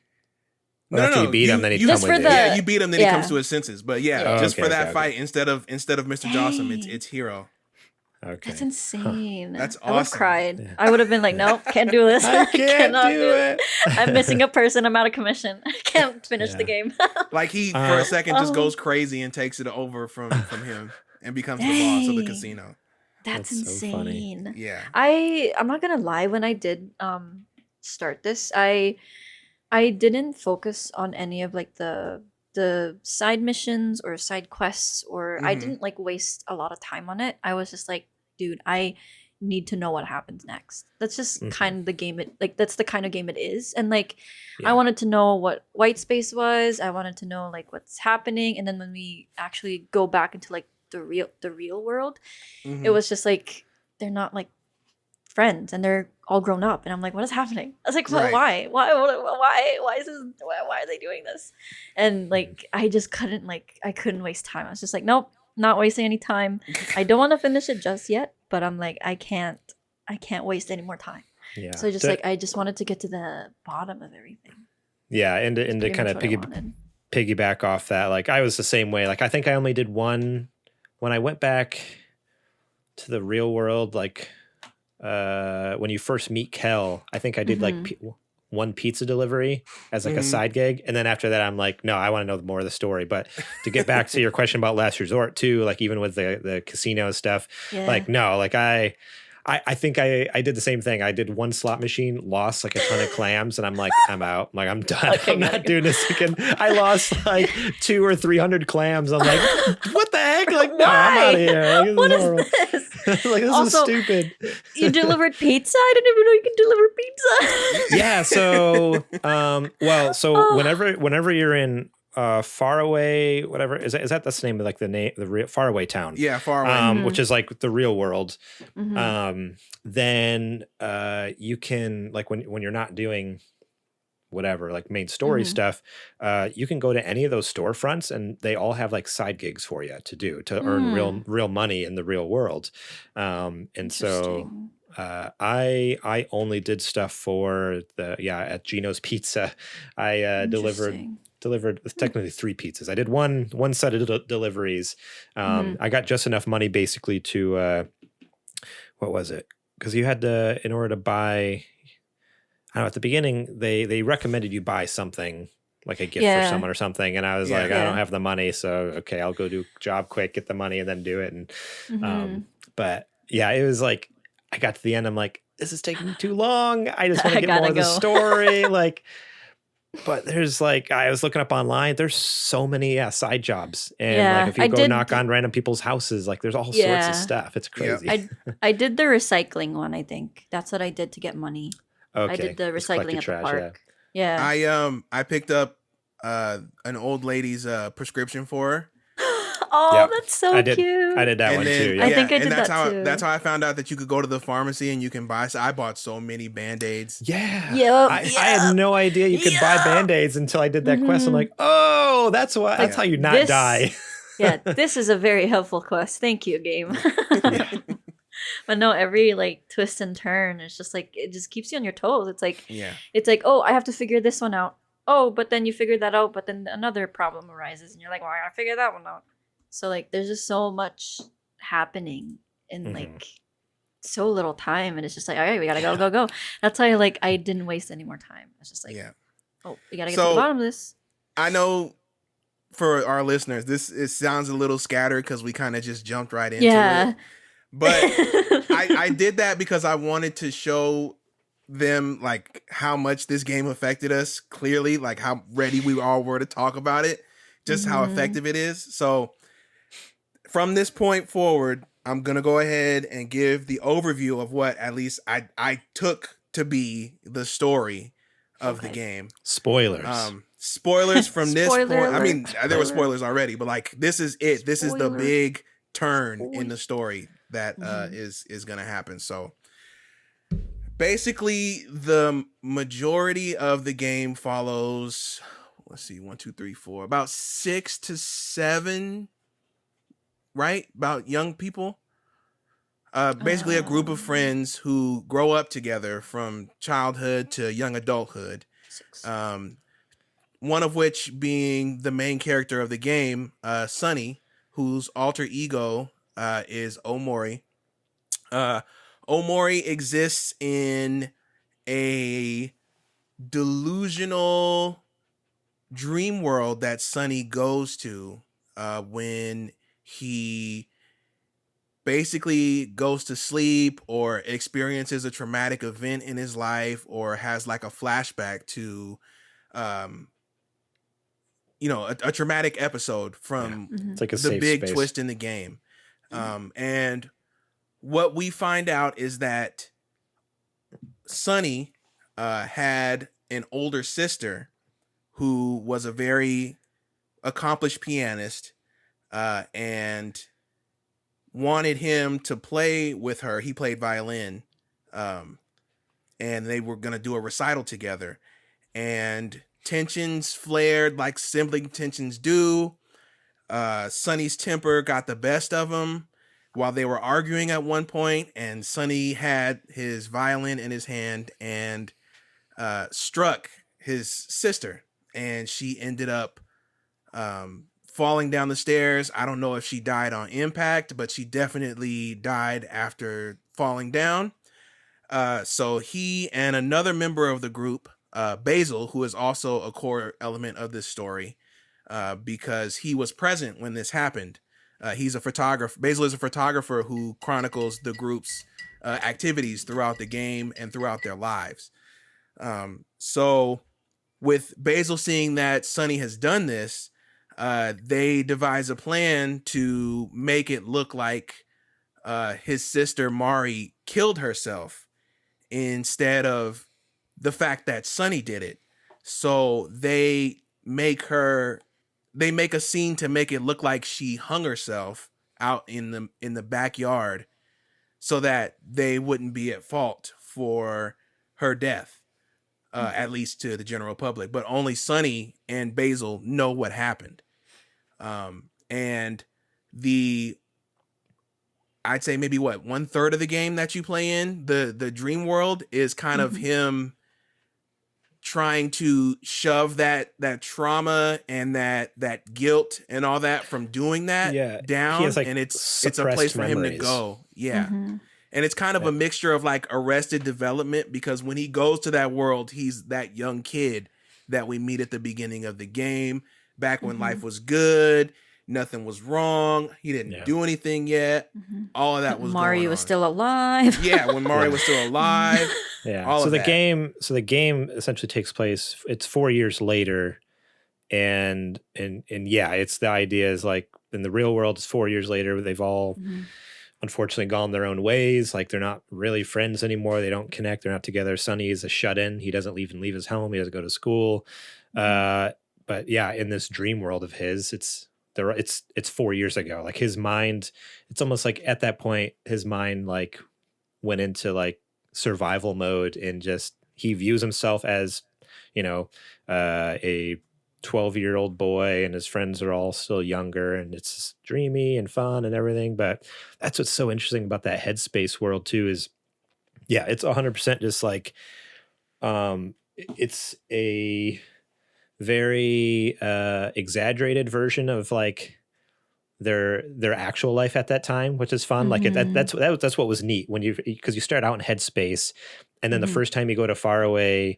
Speaker 2: Or
Speaker 1: No,
Speaker 2: after
Speaker 1: no,
Speaker 2: you beat him, then he'd
Speaker 1: you-
Speaker 2: come
Speaker 3: Just
Speaker 2: with
Speaker 3: for
Speaker 2: you?
Speaker 3: the-
Speaker 1: Yeah, you beat him, then he comes
Speaker 3: Yeah.
Speaker 1: to his senses. But yeah,
Speaker 3: Yeah.
Speaker 1: just
Speaker 2: Okay,
Speaker 1: for that
Speaker 2: okay,
Speaker 1: fight,
Speaker 2: okay.
Speaker 1: instead of Mr. Jossum,
Speaker 3: Dang.
Speaker 1: it's Hero.
Speaker 2: Okay.
Speaker 3: That's insane.
Speaker 1: That's
Speaker 3: I would have
Speaker 1: awesome.
Speaker 3: cried.
Speaker 2: Yeah.
Speaker 3: I would have been like, nope, can't do this.
Speaker 2: I can't
Speaker 3: cannot
Speaker 2: do it.
Speaker 3: I'm missing a person. I'm out of commission. I can't finish the
Speaker 2: Yeah.
Speaker 3: game.
Speaker 1: Like he for a second just
Speaker 3: Oh.
Speaker 1: goes crazy and takes it over from him and becomes the boss of the
Speaker 3: Dang.
Speaker 1: casino.
Speaker 3: That's
Speaker 2: That's so funny.
Speaker 3: insane.
Speaker 1: Yeah.
Speaker 3: I'm not gonna lie, when I did start this, I didn't focus on any of like the side missions or side quests, or I
Speaker 1: Mhm.
Speaker 3: didn't like waste a lot of time on it. I was just like, dude, I need to know what happens next. That's just
Speaker 2: Mhm.
Speaker 3: kind of the game that's the kind of game it is. And like
Speaker 2: Yeah.
Speaker 3: I wanted to know what white space was. I wanted to know like what's happening. And then when we actually go back into like the real world,
Speaker 1: Mhm.
Speaker 3: it was just like they're not like friends and they're all grown up, and I'm like, what is happening? I was like, well,
Speaker 1: Right.
Speaker 3: why is this, why are they doing this? And like I just couldn't I couldn't waste time. I was just like, nope, not wasting any time. I don't want to finish it just yet, but I'm like, I can't waste any more time.
Speaker 2: Yeah.
Speaker 3: So I just wanted to get to the bottom of everything.
Speaker 2: Yeah, and to
Speaker 3: Pretty
Speaker 2: kind
Speaker 3: much
Speaker 2: of
Speaker 3: what I wanted.
Speaker 2: piggyback off that, like I was the same way. Like I think I only did one when I went back to the real world. Like when you first meet Kel, I think I did like one pizza delivery as like a
Speaker 1: Mhm.
Speaker 2: side gig, and then after that, I'm like, no, I want to know more of the story. But to get back to your question about Last Resort too, like even with the casino stuff,
Speaker 3: Yeah.
Speaker 2: like no, like I think I did the same thing. I did one slot machine, lost like a ton of clams, and I'm like, I'm out. I'm like, I'm done.
Speaker 3: Okay,
Speaker 2: I'm
Speaker 3: gotta
Speaker 2: not
Speaker 3: go.
Speaker 2: doing this again. I lost like 200 or 300 clams. I'm like, what the heck? Like, no, I'm out of here. Like, this
Speaker 3: What is
Speaker 2: horrible.
Speaker 3: this?
Speaker 2: Like, this
Speaker 3: Also,
Speaker 2: is stupid.
Speaker 3: You delivered pizza? I didn't even know you could deliver pizza.
Speaker 2: Yeah. So,
Speaker 3: Oh.
Speaker 2: whenever you're in Faraway, whatever is that that's the name of like the real Faraway town.
Speaker 1: Yeah, far away.
Speaker 2: Which is like the real world.
Speaker 3: Mhm.
Speaker 2: Then you can like when you're not doing whatever like main story
Speaker 3: Mhm.
Speaker 2: stuff, you can go to any of those storefronts and they all have like side gigs for you to do to earn real money in the real world. And so
Speaker 3: Interesting.
Speaker 2: I only did stuff for at Gino's Pizza. I
Speaker 3: Interesting.
Speaker 2: delivered technically 3 pizzas. I did one set of deliveries. I got just enough money basically to what was it? Because you had to, in order to buy, I don't know, at the beginning they recommended you buy something like a gift for
Speaker 3: Yeah.
Speaker 2: someone or something, and I was
Speaker 1: Yeah.
Speaker 2: like, I
Speaker 3: Yeah.
Speaker 2: don't have the money, so okay, I'll go do a job quick, get the money, and then do it. And
Speaker 3: Mhm.
Speaker 2: but yeah, it was like I got to the end, I'm like, this is taking too long. I just want
Speaker 3: I
Speaker 2: to get more
Speaker 3: gotta
Speaker 2: of the
Speaker 3: go.
Speaker 2: story, like. But there's like I was looking up online. There's so many side jobs, and
Speaker 3: Yeah,
Speaker 2: like if you
Speaker 3: I
Speaker 2: go
Speaker 3: did-
Speaker 2: knock on random people's houses, like there's all sorts
Speaker 3: Yeah.
Speaker 2: of stuff. It's crazy.
Speaker 3: I did the recycling one, I think. That's what I did to get money.
Speaker 2: Okay,
Speaker 3: I did the
Speaker 2: just collect
Speaker 3: recycling
Speaker 2: your
Speaker 3: at
Speaker 2: trash,
Speaker 3: the park. Yeah.
Speaker 1: I picked up an old lady's prescription for her.
Speaker 3: Oh,
Speaker 2: Yep.
Speaker 3: that's so
Speaker 2: I did.
Speaker 3: cute.
Speaker 2: I did that one too. Yeah.
Speaker 3: I think I
Speaker 1: and
Speaker 3: did
Speaker 1: that's
Speaker 3: that
Speaker 1: how
Speaker 3: too.
Speaker 1: that's how I found out that you could go to the pharmacy and you can buy. So I bought so many Band-Aids.
Speaker 2: Yeah.
Speaker 3: Yep,
Speaker 2: I had no idea you could buy
Speaker 3: Yep.
Speaker 2: Band-Aids until I did that quest. I'm like, oh, that's why. That's how you not
Speaker 3: This-
Speaker 2: die.
Speaker 3: Yeah, this is a very helpful quest. Thank you, game. But no, every like twist and turn, it's just like it just keeps you on your toes. It's like
Speaker 1: Yeah.
Speaker 3: oh, I have to figure this one out. Oh, but then you figure that out, but then another problem arises, and you're like, well, I gotta figure that one out. So like, there's just so much happening in
Speaker 2: Mhm.
Speaker 3: like so little time, and it's just like, all right, we gotta go. That's why like I didn't waste any more time. It's just like,
Speaker 1: Yeah.
Speaker 3: oh, we gotta get to
Speaker 1: So-
Speaker 3: the bottom of this.
Speaker 1: I know for our listeners, it sounds a little scattered because we kind of just jumped right into
Speaker 3: Yeah.
Speaker 1: it. But I did that because I wanted to show them like how much this game affected us clearly, like how ready we all were to talk about it, just how
Speaker 3: Mhm.
Speaker 1: effective it is. So from this point forward, I'm going to go ahead and give the overview of what at least I took to be the story of the
Speaker 3: Okay.
Speaker 1: game.
Speaker 2: Spoilers.
Speaker 1: Spoilers from this point.
Speaker 3: Spoiler
Speaker 1: I mean,
Speaker 3: alert.
Speaker 1: there were
Speaker 3: Spoiler.
Speaker 1: spoilers already, but like this is it. This is the
Speaker 3: Spoiler.
Speaker 1: big turn in the story. that is going to happen. So basically, the majority of the game follows, let's see, 1, 2, 3, 4, about 6 to 7, right? About young people. Basically a group of friends who grow up together from childhood to young adulthood.
Speaker 3: 6.
Speaker 1: One of which being the main character of the game, Sunny, whose alter ego is OMORI. OMORI exists in a delusional dream world that Sunny goes to when he basically goes to sleep or experiences a traumatic event in his life or has like a flashback to a traumatic episode from
Speaker 2: It's like a
Speaker 1: the
Speaker 2: safe
Speaker 1: big
Speaker 2: space.
Speaker 1: twist in the game. And what we find out is that Sunny had an older sister who was a very accomplished pianist and wanted him to play with her. He played violin, and they were going to do a recital together. And tensions flared like sibling tensions do. Sunny's temper got the best of him while they were arguing at one point, and Sunny had his violin in his hand and struck his sister, and she ended up falling down the stairs. I don't know if she died on impact, but she definitely died after falling down. So he and another member of the group, Basil, who is also a core element of this story, because he was present when this happened. He's a photographer. Basil is a photographer who chronicles the group's activities throughout the game and throughout their lives. So with Basil seeing that Sunny has done this, they devise a plan to make it look like his sister Mari killed herself instead of the fact that Sunny did it. So they make a scene to make it look like she hung herself out in the backyard so that they wouldn't be at fault for her death, at least to the general public. But only Sunny and Basil know what happened. And I'd say maybe 1/3 of the game that you play in, the dream world, is kind of him trying to shove that trauma and that guilt and all that from doing that down.
Speaker 2: Has, like,
Speaker 1: and it's a place for him to go. Yeah. And it's kind of a mixture of like Arrested Development, because when he goes to that world, he's that young kid that we meet at the beginning of the game, back when life was good, nothing was wrong, he didn't do anything yet. All of that was
Speaker 3: Mario
Speaker 1: going on.
Speaker 3: was still alive.
Speaker 1: Yeah, when Mario was still alive.
Speaker 2: Yeah. So the game essentially takes place. It's 4 years later, and it's the idea is like in the real world, it's 4 years later. They've all unfortunately gone their own ways. Like they're not really friends anymore. They don't connect. They're not together. Sonny is a shut-in. He doesn't even leave his home. He doesn't go to school. But yeah, in this dream world of his, it's 4 years ago. Like his mind, it's almost like at that point, his mind like went into like survival mode, and just he views himself as, a 12-year-old boy, and his friends are all still younger, and it's dreamy and fun and everything. But that's what's so interesting about that headspace world too, is it's 100% just like it's a very exaggerated version of like their actual life at that time, which is fun. Like that's what was neat because you start out in headspace, and then the first time you go to faraway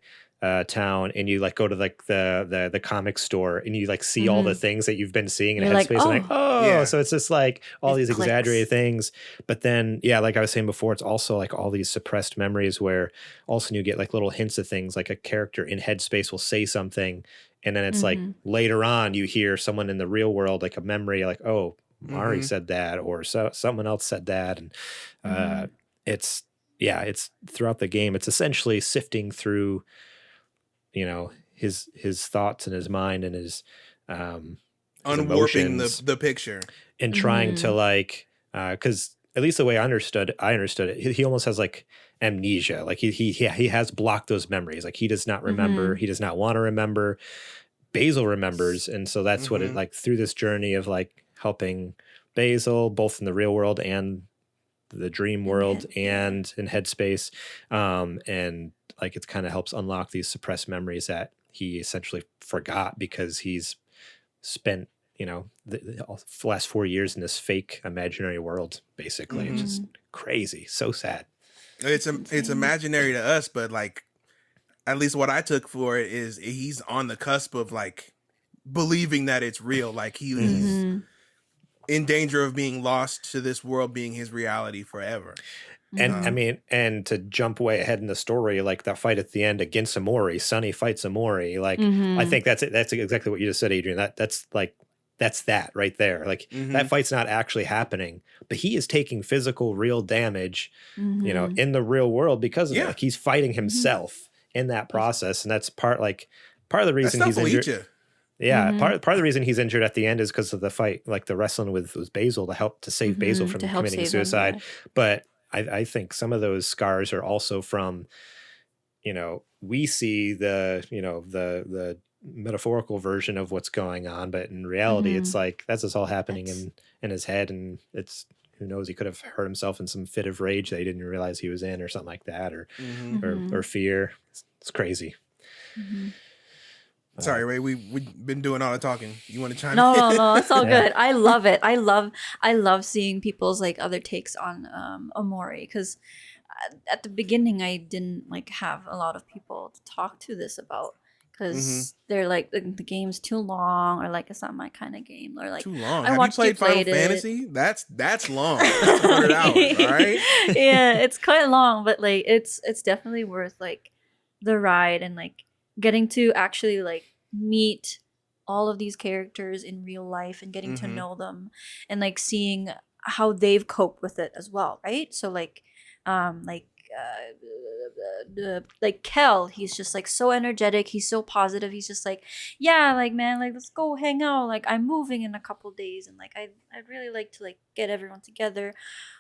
Speaker 2: town, and you like go to like the comic store, and you like see all the things that you've been seeing in headspace, and so it's just like all these clicks. Exaggerated things. But then like I was saying before, it's also like all these suppressed memories where also you get like little hints of things, like a character in headspace will say something, and then it's like later on you hear someone in the real world, like a memory, like, oh, Mari said that, or someone else said that. And it's throughout the game, it's essentially sifting through, his thoughts and his mind and his
Speaker 1: unwarping the picture,
Speaker 2: and trying to like, because at least the way I understood it, he almost has like amnesia. Like he has blocked those memories. Like he does not remember. He does not want to remember. Basil remembers, and so that's what it like through this journey of like helping Basil both in the real world and the dream world and in headspace, and like it kind of helps unlock these suppressed memories that he essentially forgot because he's spent the last 4 years in this fake imaginary world, basically. It's just crazy, so sad.
Speaker 1: It's imaginary to us, but like at least what I took for it is he's on the cusp of like believing that it's real. Like he's in danger of being lost to this world being his reality forever.
Speaker 2: And I mean, and to jump way ahead in the story, like that fight at the end against OMORI, Sonny fights OMORI. Like I think that's it. That's exactly what you just said, Adrian. That's that right there. Like that fight's not actually happening, but he is taking physical, real damage, in the real world because of it. Like he's fighting himself in that process, and that's part of the reason he's injured. Yeah, part of the reason he's injured at the end is because of the fight, like the wrestling with Basil to save Basil from committing suicide. Him, But I think some of those scars are also from, we see the metaphorical version of what's going on, but in reality, it's like that's just all happening in his head, and it's who knows, he could have hurt himself in some fit of rage that he didn't realize he was in, or something like that, or fear. It's crazy.
Speaker 1: Sorry, Ray. We've been doing all the talking. You want to chime in?
Speaker 3: No, it's all good. I love it. I love seeing people's like other takes on OMORI, because at the beginning I didn't like have a lot of people to talk to this about, because they're like the game's too long, or like it's not my kind of game, or like
Speaker 1: too long.
Speaker 3: I
Speaker 1: Have
Speaker 3: watched
Speaker 1: you played Final Fantasy? That's long. That's 100 hours, all right?
Speaker 3: Yeah, it's quite long, but like it's definitely worth like the ride, and like getting to actually like meet all of these characters in real life and getting to know them, and like seeing how they've coped with it as well, right? So like Kel, he's just like so energetic, he's so positive, he's just like, yeah, like man, like let's go hang out, like I'm moving in a couple days, and like I'd really like to like get everyone together.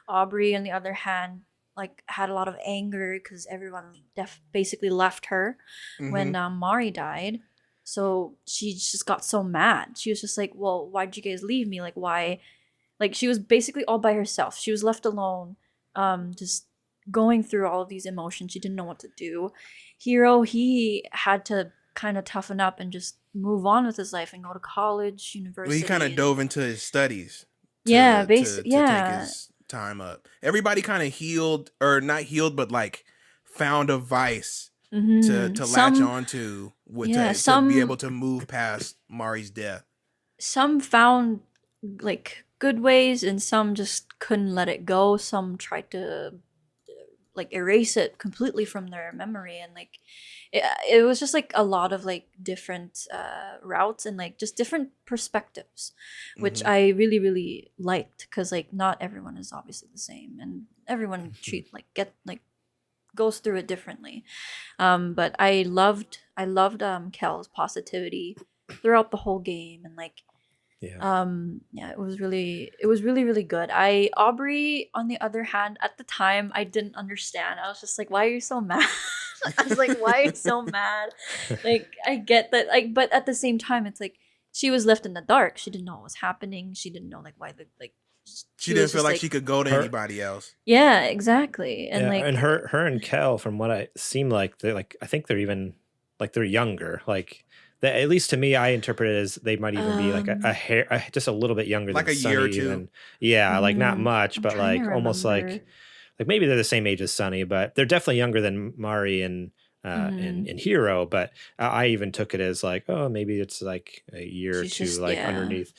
Speaker 3: Aubrey, on the other hand, like had a lot of anger because everyone basically left her when Mari died. So she just got so mad. She was just like, well, why'd you guys leave me? Like, why? Like, she was basically all by herself. She was left alone, just going through all of these emotions. She didn't know what to do. Hero, he had to kind of toughen up and just move on with his life and go to college, university.
Speaker 1: Well, he kind of dove into his studies.
Speaker 3: To take
Speaker 1: his time up. Everybody kind of healed, or not healed, but like found a vice to latch onto to be able to move past Mari's death.
Speaker 3: Some found like good ways, and some just couldn't let it go. Some tried to like erase it completely from their memory, and like it was just like a lot of like different routes and like just different perspectives, which I really, really liked, because like not everyone is obviously the same, and everyone goes through it differently. But I loved Kel's positivity throughout the whole game, and like it was really, really good. Aubrey, on the other hand, at the time I didn't understand. I was just like, why are you so mad? I was like, why are you so mad? Like, I get that, like, but at the same time, it's like she was left in the dark. She didn't know what was happening. She didn't know like why the like.
Speaker 1: She didn't feel like she could go to anybody else.
Speaker 3: Yeah, exactly. And like,
Speaker 2: and her and Kel, from what I seem like, they're like, I think they're even like they're younger. Like, at least to me, I interpret it as they might even be like a hair, just a little bit younger, like than
Speaker 1: a year
Speaker 2: Sonny
Speaker 1: or two.
Speaker 2: Even. Yeah, like not much, but like almost like maybe they're the same age as Sonny, but they're definitely younger than Mari and Hero. But I even took it as like, oh, maybe it's like a year or two, just, like underneath.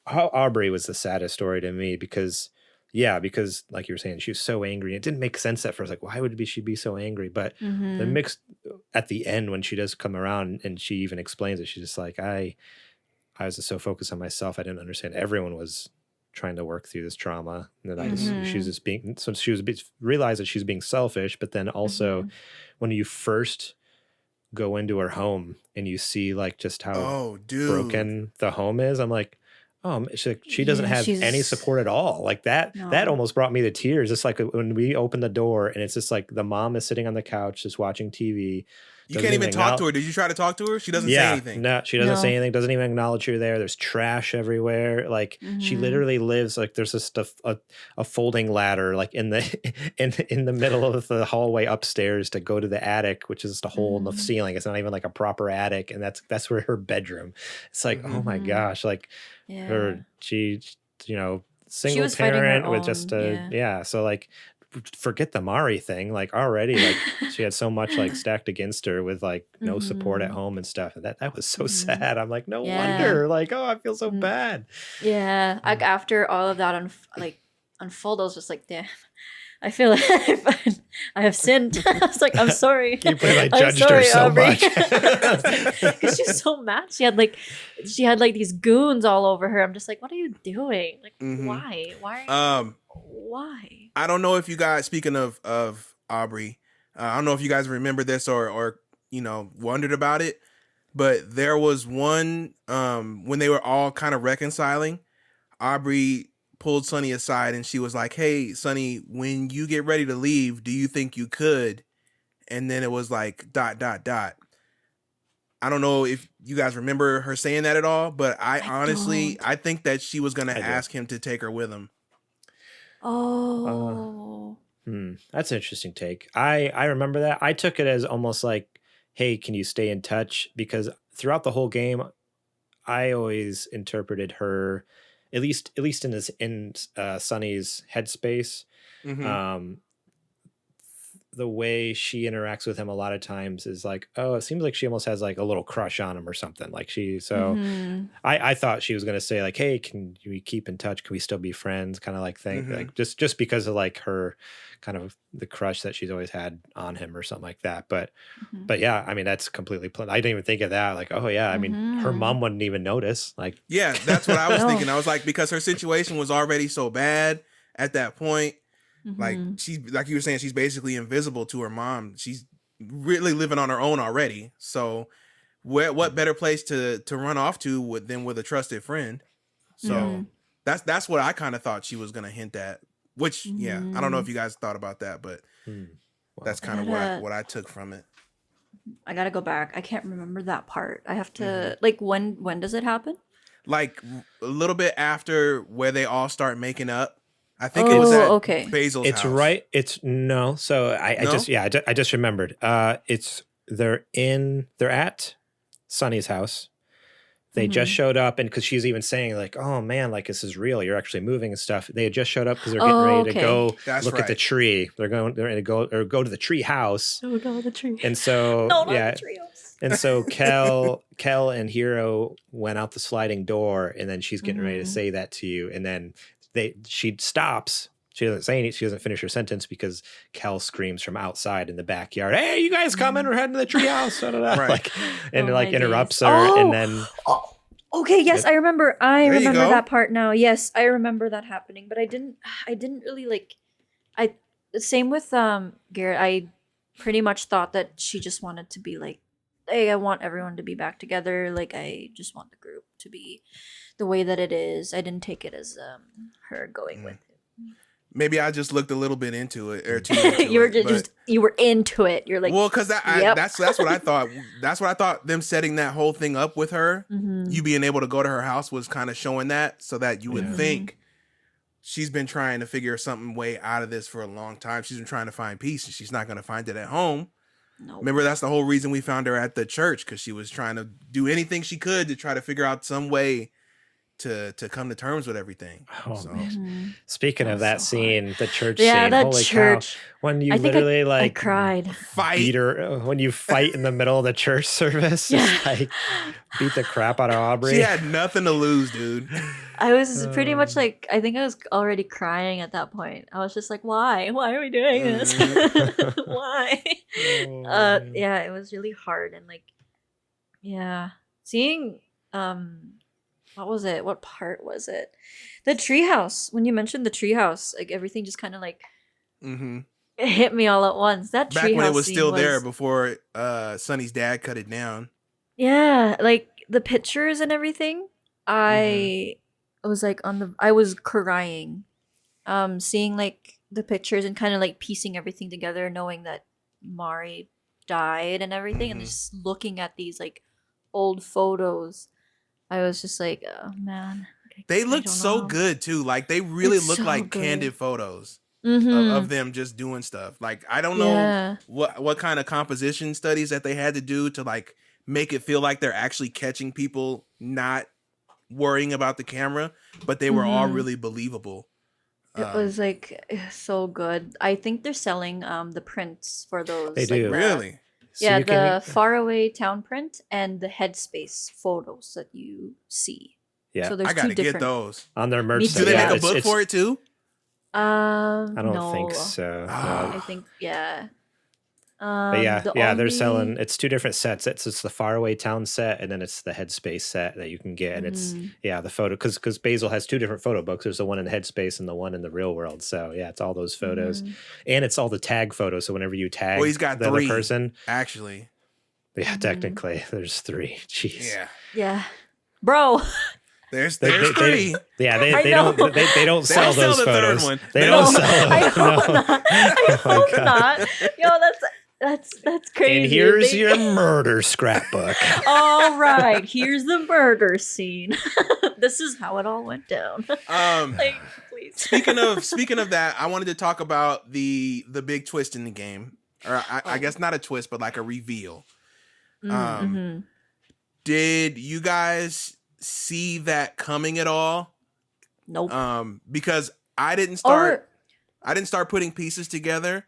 Speaker 2: Aubrey was the saddest story to me because like you were saying, she was so angry. It didn't make sense at first. Like, why would she be so angry? But the mix at the end, when she does come around and she even explains it, she's just like, I was just so focused on myself. I didn't understand. Everyone was trying to work through this trauma, and that she was just being, so she was realized that she's being selfish. But then also when you first go into her home and you see like just how broken the home is, I'm like, oh, she doesn't have any support at all. Like that almost brought me to tears. It's like when we open the door and it's just like the mom is sitting on the couch just watching TV.
Speaker 1: You can't even talk to her. Did you try to talk to her? She doesn't say anything.
Speaker 2: No, she doesn't say anything. Doesn't even acknowledge you're there. There's trash everywhere. Like she literally lives like there's just a folding ladder like in the in the middle of the hallway upstairs to go to the attic, which is just a hole in the ceiling. It's not even like a proper attic, and that's where her bedroom. It's like oh my gosh, like she single parent with just so like. Forget the Mari thing, like already like she had so much like stacked against her with like no support at home and stuff, and that was so sad. I'm like no wonder, like oh I feel so bad.
Speaker 3: Like after all of that unfold, I was just like damn, I feel like I have sinned. I was like I'm sorry.
Speaker 2: You probably judged her so much
Speaker 3: because she's so mad. She had like these goons all over her. I'm just like what are you doing, like why
Speaker 1: I don't know if you guys, speaking of Aubrey, I don't know if you guys remember this or wondered about it, but there was one when they were all kind of reconciling, Aubrey pulled Sonny aside and she was like, hey, Sonny, when you get ready to leave, do you think you could? And then it was like ... I don't know if you guys remember her saying that at all, but I honestly think that she was going to ask him to take her with him.
Speaker 2: That's an interesting take. I remember that. I took it as almost like, hey, can you stay in touch? Because throughout the whole game, I always interpreted her, at least in Sonny's headspace, the way she interacts with him a lot of times is like, oh, it seems like she almost has like a little crush on him or something. Like I thought she was going to say like, hey, can we keep in touch? Can we still be friends? Kind of like thing, like just because of like her kind of the crush that she's always had on him or something like that. But yeah, I mean, that's completely, I didn't even think of that. Like, oh yeah, I mean, her mom wouldn't even notice. Like,
Speaker 1: yeah, that's what I was thinking. I was like, because her situation was already so bad at that point. Like she's like you were saying, she's basically invisible to her mom. She's really living on her own already. So what better place to run off to than with a trusted friend? So that's what I kind of thought she was gonna hint at. Which I don't know if you guys thought about that, but that's kind of what I took from it.
Speaker 3: I gotta go back. I can't remember that part. I have to like when does it happen?
Speaker 1: Like a little bit after where they all start making up. I think it was at Basil's
Speaker 2: it's
Speaker 1: house.
Speaker 2: Right. It's no. So I just remembered. They're at Sonny's house. They just showed up, and because she's even saying like, "Oh man, like this is real. You're actually moving and stuff." They had just showed up because they're getting ready to go at the tree. They're ready to go to the tree house.
Speaker 3: Oh no, the tree.
Speaker 2: And so
Speaker 3: the tree house.
Speaker 2: And so Kel and Hero went out the sliding door, and then she's getting ready to say that to you, and then she stops. She doesn't say anything. She doesn't finish her sentence because Kel screams from outside in the backyard, "Hey, you guys coming? We're heading to the treehouse!" Right. Like, and interrupts her, and then.
Speaker 3: Okay. Yes, I remember. I remember that part now. Yes, I remember that happening, but I didn't really like. Same with Garrett. I pretty much thought that she just wanted to be like, hey, I want everyone to be back together. Like, I just want the group to be the way that it is. I didn't take it as her going with him.
Speaker 1: Maybe I just looked a little bit into it, or too into
Speaker 3: you were into it. You're like,
Speaker 1: well, because that's what I thought. That's what I thought. Them setting that whole thing up with her, you being able to go to her house was kind of showing that, so that you would think she's been trying to figure some way out of this for a long time. She's been trying to find peace, and she's not going to find it at home. Nope. Remember, that's the whole reason we found her at the church, because she was trying to do anything she could to try to figure out some way to come to terms with everything.
Speaker 2: Oh man! Speaking of that scene, the church scene, holy church! Cow! When you literally I
Speaker 3: cried,
Speaker 2: beat her when you fight in the middle of the church service, like beat the crap out of Aubrey.
Speaker 1: She had nothing to lose, dude.
Speaker 3: I was pretty much like, I think I was already crying at that point. I was just like, why are we doing this? Why? Yeah, it was really hard, and like, seeing what was it? What part was it? The treehouse. When you mentioned the treehouse, like everything just kind of like it hit me all at once. That treehouse back
Speaker 1: when it was still there before Sonny's dad cut it down.
Speaker 3: Yeah, like the pictures and everything. I was like I was crying, seeing like the pictures and kind of like piecing everything together, knowing that Mari died and everything, and just looking at these like old photos, I was just like, oh man.
Speaker 1: They
Speaker 3: I
Speaker 1: looked
Speaker 3: don't
Speaker 1: so
Speaker 3: know.
Speaker 1: good too. Like they really
Speaker 3: It's
Speaker 1: look
Speaker 3: so
Speaker 1: like
Speaker 3: good.
Speaker 1: candid photos
Speaker 3: Mm-hmm.
Speaker 1: of them just doing stuff. Like I don't know
Speaker 3: Yeah.
Speaker 1: what kind of composition studies that they had to do to like make it feel like they're actually catching people, not worrying about the camera, but they were all really believable.
Speaker 3: It was like so good. I think they're selling the prints for those.
Speaker 2: They
Speaker 3: like,
Speaker 2: do.
Speaker 1: Really?
Speaker 2: So
Speaker 3: Yeah,
Speaker 2: you can-
Speaker 3: the faraway town print and the headspace photos that you see.
Speaker 2: Yeah.
Speaker 3: So there's
Speaker 1: I gotta
Speaker 3: two
Speaker 1: get
Speaker 3: different.
Speaker 1: those.
Speaker 2: on their merch
Speaker 3: Me
Speaker 2: site.
Speaker 3: too,
Speaker 1: Do they
Speaker 3: yeah.
Speaker 1: make a book for it too?
Speaker 2: I don't
Speaker 3: No.
Speaker 2: think so.
Speaker 1: Ah.
Speaker 2: No.
Speaker 3: I think yeah.
Speaker 2: But yeah,
Speaker 3: the
Speaker 2: they're
Speaker 3: only-
Speaker 2: selling. It's two different sets. It's the faraway town set, and then it's the Headspace set that you can get. And it's the photo because Basil has two different photo books. There's the one in Headspace and the one in the real world. So yeah, it's all those photos, and it's all the tag photos. So whenever you tag,
Speaker 1: Well, he's got
Speaker 2: the
Speaker 1: 3
Speaker 2: other person,
Speaker 1: actually.
Speaker 2: yeah, technically there's 3. Jeez.
Speaker 1: Yeah.
Speaker 3: Yeah, bro.
Speaker 1: There's
Speaker 2: They-
Speaker 1: 3.
Speaker 2: Yeah,
Speaker 3: I
Speaker 2: they
Speaker 3: know.
Speaker 2: don't they don't sell
Speaker 1: sell
Speaker 2: those
Speaker 1: the third
Speaker 2: photos.
Speaker 1: one.
Speaker 2: They
Speaker 1: They
Speaker 2: don't
Speaker 1: don't-
Speaker 2: sell.
Speaker 3: I
Speaker 2: them.
Speaker 3: hope
Speaker 2: No.
Speaker 3: not. I
Speaker 2: Oh my
Speaker 3: hope
Speaker 2: God.
Speaker 3: not. Yo, that's crazy.
Speaker 2: And here's
Speaker 3: They-
Speaker 2: your murder scrapbook.
Speaker 3: All right, here's the murder scene. This is how it all went down. Like, please.
Speaker 1: Speaking of that, I wanted to talk about the big twist in the game, or I guess not a twist, but like a reveal.
Speaker 3: Mm-hmm.
Speaker 1: Did you guys see that coming at all?
Speaker 3: Nope.
Speaker 1: Because I didn't start putting pieces together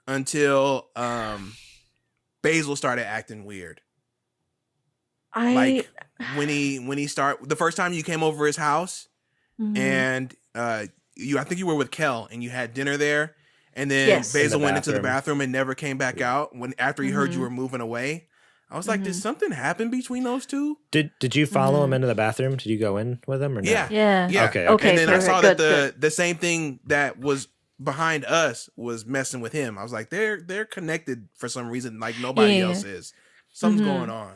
Speaker 1: until Basil started acting weird. Like when he the first time you came over his house and I think you were with Kel and you had dinner there, and then
Speaker 3: Yes.
Speaker 1: Basil
Speaker 2: In the
Speaker 1: went into the
Speaker 2: bathroom.
Speaker 1: bathroom and never came back out after he heard you were moving away. I was like, did something happen between those two?
Speaker 2: Did you follow him into the bathroom? Did you go in with him or no?
Speaker 1: Yeah.
Speaker 3: Yeah.
Speaker 1: Yeah.
Speaker 2: Okay.
Speaker 1: And then I saw
Speaker 3: perfect.
Speaker 1: that the same thing that was behind us was messing with him. I was like, they're connected for some reason, like nobody
Speaker 3: Yeah.
Speaker 1: else is. Something's going on.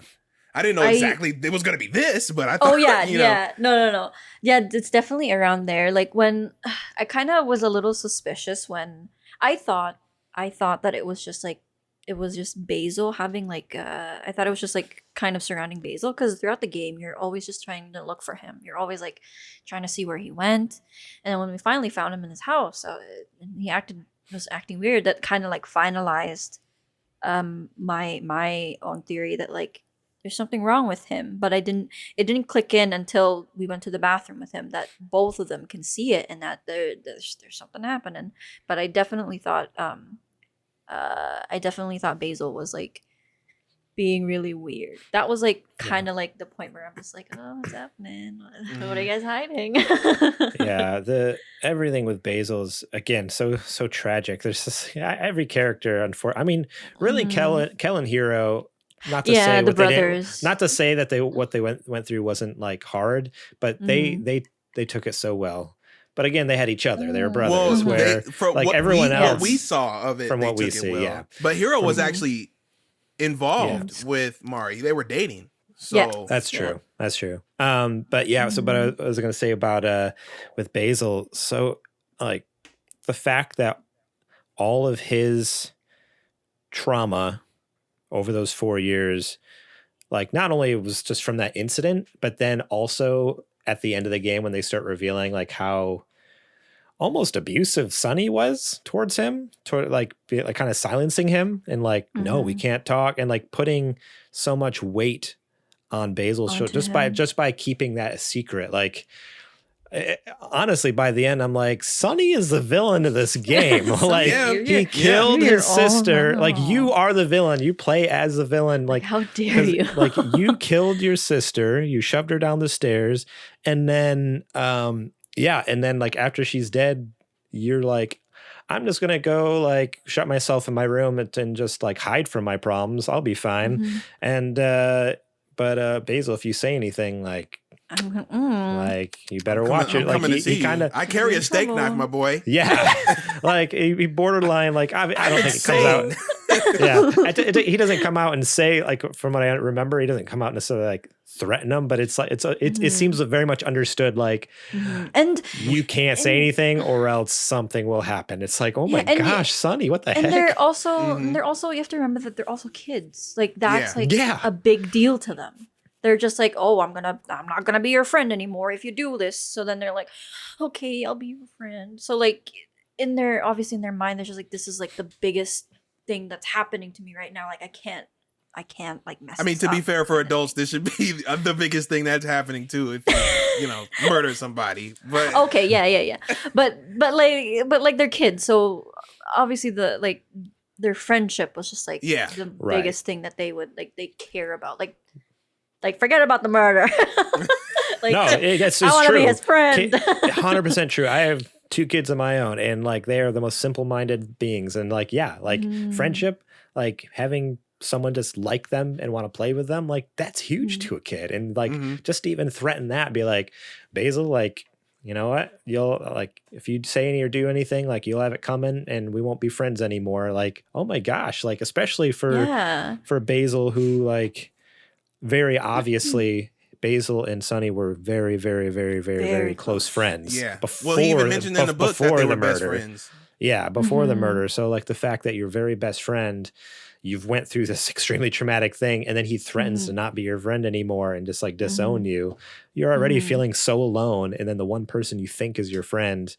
Speaker 1: I didn't know exactly it was gonna be this, but I thought,
Speaker 3: Oh yeah,
Speaker 1: you know,
Speaker 3: yeah. No. Yeah, it's definitely around there. Like when I kind of was a little suspicious when I thought that it was just Basil having like I thought it was just like kind of surrounding Basil because throughout the game you're always just trying to look for him. You're always like trying to see where he went, and then when we finally found him in his house, and he was acting weird. That kind of like finalized my own theory that like there's something wrong with him, but it didn't click in until we went to the bathroom with him that both of them can see it and that there's something happening. But I definitely thought Basil was like being really weird. That was like kind of like the point where I'm just like, oh, what's happening? What are you guys hiding?
Speaker 2: Yeah, everything with Basil is again so tragic. There's this, every character I mean, really Kel and Hero. Not to say
Speaker 3: the
Speaker 2: what they
Speaker 3: brothers.
Speaker 2: not to say that what they went through wasn't like hard, but they took it so well. But again, they had each other. They were brothers. Where like everyone else,
Speaker 1: what we saw of it,
Speaker 2: from
Speaker 1: they
Speaker 2: what we
Speaker 1: took it
Speaker 2: see,
Speaker 1: well.
Speaker 2: yeah.
Speaker 1: But Hero was actually involved with Mari. They were dating. So
Speaker 3: Yeah.
Speaker 2: That's true. That's true. But yeah, so but I was gonna say about with Basil, so like the fact that all of his trauma over those 4 years, like not only it was just from that incident, but then also at the end of the game when they start revealing like how almost abusive Sonny was towards him, like kind of silencing him and like, no, we can't talk, and like putting so much weight on Basil's shoulder just by keeping that a secret. Like honestly, by the end, I'm like, Sonny is the villain of this game. Like he killed his sister. Like you are the villain. You play as the villain. Like
Speaker 3: how dare you?
Speaker 2: Like you killed your sister. You shoved her down the stairs, and then and then like after she's dead, you're like, I'm just gonna go like shut myself in my room and just like hide from my problems. I'll be fine. And but Basil, if you say anything, like you better watch it. Like he kind of,
Speaker 1: I carry a steak knife, my boy.
Speaker 2: Yeah, like he borderline. Like I don't think it comes out. Yeah, he doesn't come out and say, like, from what I remember, he doesn't come out and necessarily like threaten them, but it's like it seems very much understood, like,
Speaker 3: and
Speaker 2: you can't say anything or else something will happen. It's like, oh my gosh, Sonny, what the heck?
Speaker 3: And they're also you have to remember that they're also kids. Like that's a big deal to them. They're just like, oh, I'm not gonna be your friend anymore if you do this. So then they're like, okay, I'll be your friend. So like in their mind, they're just like, this is like the biggest thing that's happening to me right now. Like I can't like mess.
Speaker 1: I mean, to be fair, for adults, this should be the biggest thing that's happening too. If you murder somebody, but
Speaker 3: okay, yeah. But like they're kids, so obviously their friendship was just like the biggest thing that they would like they care about. Like forget about the murder. Like
Speaker 2: no, that's
Speaker 3: I want to
Speaker 2: true.
Speaker 3: be his friend.
Speaker 2: 100% true. I have 2 kids of my own, and like they are the most simple-minded beings, and like friendship, like having someone just like them and want to play with them, like that's huge to a kid. And like just to even threaten that, be like, Basil, like, you know what, you'll like, if you say any or do anything, like you'll have it coming and we won't be friends anymore. Like, oh my gosh, like especially for Basil, who like very obviously Basil and Sonny were very, very, very, very, very close friends.
Speaker 1: Yeah. Well, he even mentioned in the book that they were best friends.
Speaker 2: Yeah, before the murder. So like the fact that your very best friend, you've went through this extremely traumatic thing, and then he threatens to not be your friend anymore and just like disown you. You're already feeling so alone, and then the one person you think is your friend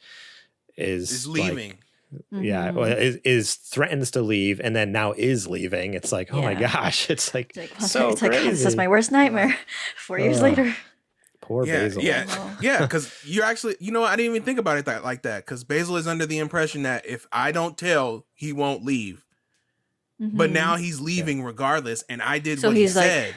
Speaker 2: is
Speaker 1: leaving.
Speaker 2: Like, yeah, is threatens to leave, and then now is leaving. It's like, oh my gosh, it's like so crazy.
Speaker 3: Like, this is my worst nightmare. 4 years later.
Speaker 2: Poor Basil.
Speaker 1: Yeah, because you're actually, I didn't even think about it like that, because Basil is under the impression that if I don't tell, he won't leave. But now he's leaving regardless, and I did what he said.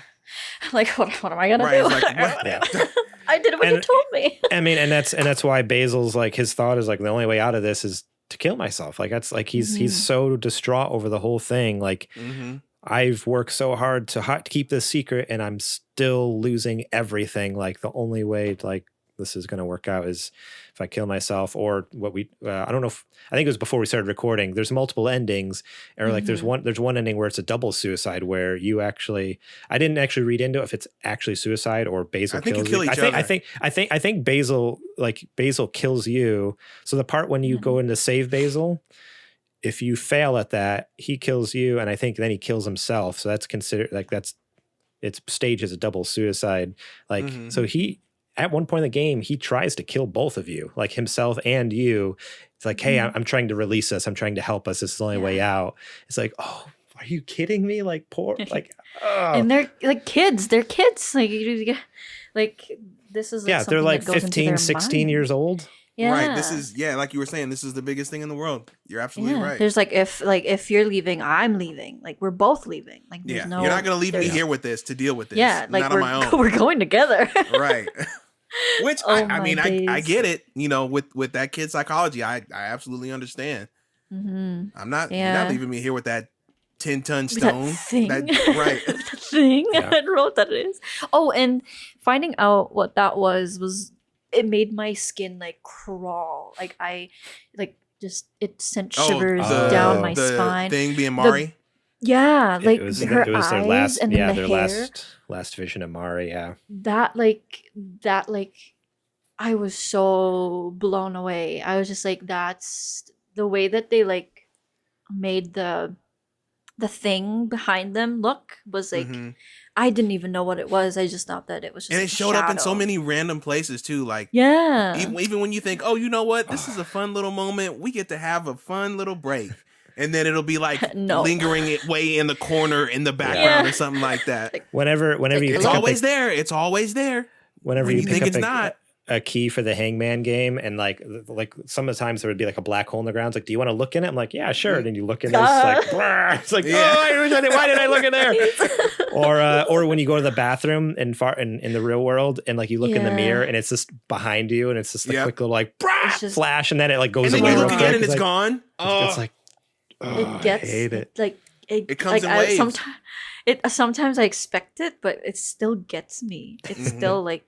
Speaker 3: Like, what am I gonna do?
Speaker 1: Like,
Speaker 3: I did what you told me.
Speaker 2: I mean, and that's why Basil's like, his thought is like, the only way out of this is to kill myself. Like that's like he's so distraught over the whole thing. Like I've worked so hard to keep this secret, and I'm still losing everything. Like the only way like this is going to work out is if I kill myself, or what we I don't know if, I think it was before we started recording, there's multiple endings, or like there's one ending where it's a double suicide, where you actually, I didn't actually read into if it's actually suicide or Basil kills you. I think Basil kills you. So the part when you go in to save Basil, if you fail at that, he kills you, and I think then he kills himself. So that's considered like it's staged as a double suicide. Like so he, at one point in the game, he tries to kill both of you, like himself and you. It's like, hey, I'm trying to release us. I'm trying to help us. This is the only way out. It's like, oh, are you kidding me? Like poor, like,
Speaker 3: and they're like kids. They're kids. Like this is like
Speaker 2: they're like 15, 16 years old.
Speaker 3: Yeah.
Speaker 1: Right. This is like you were saying, this is the biggest thing in the world. You're absolutely right.
Speaker 3: There's like if you're leaving, I'm leaving. Like we're both leaving. Like
Speaker 1: you're not gonna leave me here with this to deal with this.
Speaker 3: Yeah, like
Speaker 1: not on my own.
Speaker 3: We're going together.
Speaker 1: Right. Which I mean, I get it. With that kid psychology, I absolutely understand. I'm not. You're not leaving me here with that 10-ton stone.
Speaker 3: That thing.
Speaker 1: Right.
Speaker 3: That thing. I don't know what that is. Oh, and finding out what that was it made my skin like crawl. Like I like just it sent shivers down my spine.
Speaker 1: Thing being Mari.
Speaker 3: Like
Speaker 2: it was
Speaker 3: her
Speaker 2: their
Speaker 3: eyes
Speaker 2: last,
Speaker 3: and then
Speaker 2: their
Speaker 3: the hair.
Speaker 2: last vision of Mari. Yeah,
Speaker 3: that I was so blown away. I was just like, that's the way that they like made the thing behind them look was like I didn't even know what it was. I just thought that it was just,
Speaker 1: and it showed up in so many random places too. Like even when you think, oh, you know what, this is a fun little moment, we get to have a fun little break. And then it'll be like lingering it way in the corner in the background or something like that.
Speaker 2: Whenever you
Speaker 1: it's always there. It's always there.
Speaker 2: Whenever you
Speaker 1: think
Speaker 2: pick
Speaker 1: it's
Speaker 2: up
Speaker 1: not
Speaker 2: a key for the Hangman game, and like some of the times there would be like a black hole in the ground. It's like, do you want to look in it? I'm like, yeah, sure. And then you look in there, it's like, it's like, why did I look in there? Or when you go to the bathroom in the real world, and like you look in the mirror, and it's just behind you, and it's just a quick little like flash, and then it like goes
Speaker 1: away. And then you look again, and it's
Speaker 2: like,
Speaker 1: gone.
Speaker 2: It's like,
Speaker 3: it gets
Speaker 2: I hate it.
Speaker 3: Like
Speaker 1: it comes in waves.
Speaker 3: Sometimes I expect it, but it still gets me. It's still like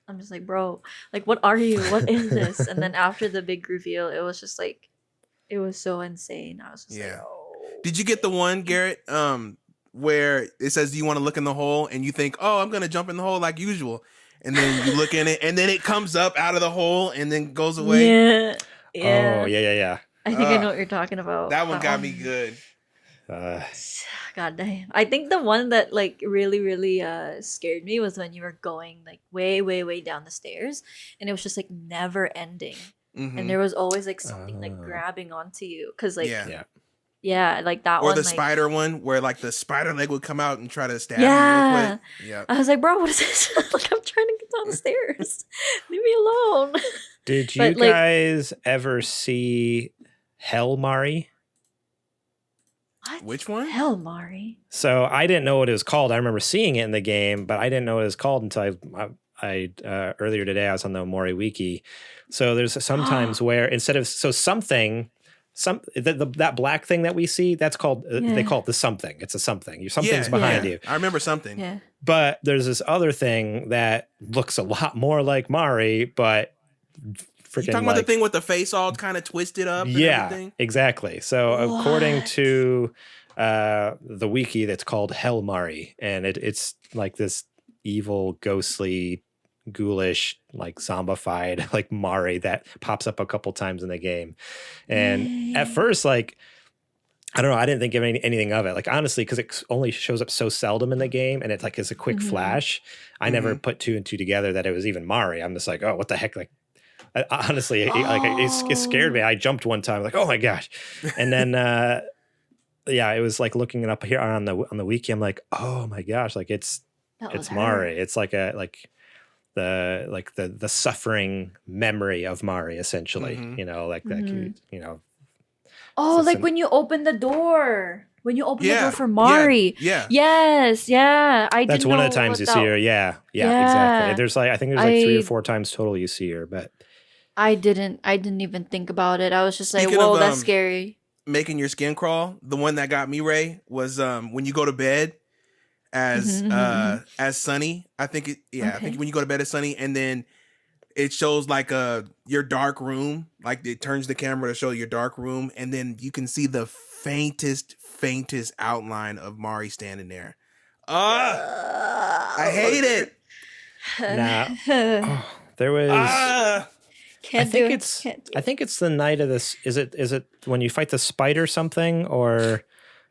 Speaker 3: I'm just like, bro, like what are you? What is this? And then after the big reveal, it was just like it was so insane. I was just like, oh.
Speaker 1: Did you get the one, Garrett, where it says, do you want to look in the hole? And you think, oh, I'm going to jump in the hole like usual. And then you look in it, and then it comes up out of the hole and then goes away.
Speaker 3: Yeah.
Speaker 2: Oh, yeah.
Speaker 3: I think I know what you're talking about.
Speaker 1: That one got me good.
Speaker 3: God damn. I think the one that like really, really scared me was when you were going like way, way, way down the stairs and it was just like never ending. And there was always like something like grabbing onto you. Cause like yeah, like that
Speaker 1: or
Speaker 3: one.
Speaker 1: Or the
Speaker 3: like,
Speaker 1: spider one where like the spider leg would come out and try to stab you real quick.
Speaker 3: Yeah. I was like, bro, what is this? Like I'm trying to get down the stairs. Leave me alone.
Speaker 2: Did you guys ever see Hellmari?
Speaker 3: What?
Speaker 1: Which one?
Speaker 3: Hellmari.
Speaker 2: So I didn't know what it was called. I remember seeing it in the game, but I didn't know what it was called until I earlier today I was on the Omori wiki. So there's sometimes where instead of that black thing that we see, that's called they call it the something. It's a something. Something's behind you.
Speaker 1: I remember something.
Speaker 3: Yeah.
Speaker 2: But there's this other thing that looks a lot more like Mari, but freaking
Speaker 1: you talking about the thing with the face all kind of twisted up? And everything?
Speaker 2: Exactly. So according to the wiki, that's called Hellmari, and it's like this evil, ghostly, ghoulish, like zombified, like Mari that pops up a couple times in the game. And at first, like, I don't know, I didn't think of anything of it. Like, honestly, because it only shows up so seldom in the game and it's like it's a quick flash. I never put two and two together that it was even Mari. I'm just like, oh, what the heck? Like, honestly, it scared me. I jumped one time, like, oh my gosh. And then, it was like looking it up here on the wiki. I'm like, oh my gosh, like it's Mari. It's like the suffering memory of Mari, essentially. You know, like that. You know.
Speaker 3: Oh, like when you open the door. When you open the door for Mari.
Speaker 1: Yeah.
Speaker 3: Yes. Yeah.
Speaker 2: That's one of the times you see her. Yeah. Exactly. There's like, I think there's like 3 or 4 times total you see her, but
Speaker 3: I didn't even think about it. I was just like, whoa, that's scary.
Speaker 1: Making your skin crawl. The one that got me, Ray, was when you go to bed as Sunny. I think I think when you go to bed as Sunny, and then it shows like your dark room. Like it turns the camera to show your dark room, and then you can see the faintest outline of Mari standing there. I hate it.
Speaker 2: Nah. There was I think it's the night of this. Is it when you fight the spider something, or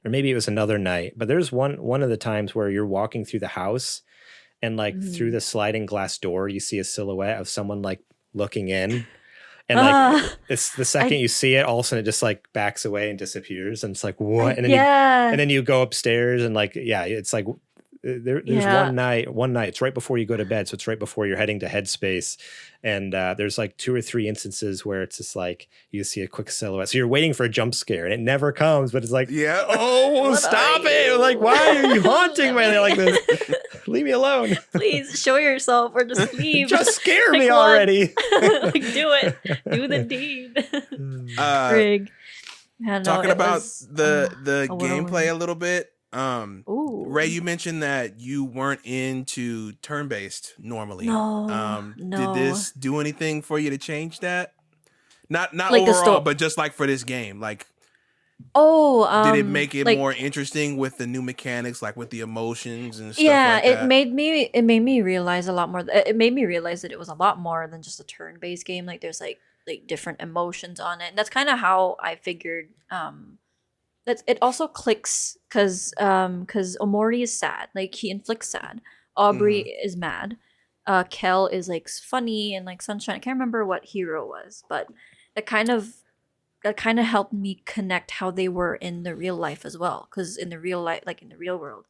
Speaker 2: maybe it was another night? But there's one of the times where you're walking through the house, and like through the sliding glass door, you see a silhouette of someone like looking in, and like it's the second you see it, all of a sudden it just like backs away and disappears, and it's like what? And then you go upstairs, and like it's like. There's one night it's right before you go to bed, so it's right before you're heading to headspace, and there's like 2 or 3 instances where it's just like you see a quick silhouette, so you're waiting for a jump scare and it never comes, but it's like stop it, like why are you haunting me like this? Leave me alone, please
Speaker 3: show yourself or just leave.
Speaker 2: Just scare me already.
Speaker 3: Like do the deed. Frig.
Speaker 1: Talking about the gameplay a little bit. Ray, you mentioned that you weren't into turn-based normally.
Speaker 3: No.
Speaker 1: Did this do anything for you to change that? Not
Speaker 3: like
Speaker 1: overall, but just like for this game, like. Did it make it more interesting with the new mechanics, like with the emotions and stuff?
Speaker 3: Yeah,
Speaker 1: like that?
Speaker 3: it made me realize a lot more. It made me realize that it was a lot more than just a turn-based game. Like there's like different emotions on it, and that's kind of how I figured. It also clicks because Omori is sad, like he inflicts sad. Aubrey is mad. Kel is like funny and like sunshine. I can't remember what hero was, but that kind of helped me connect how they were in the real life as well. Because in the real life, like in the real world,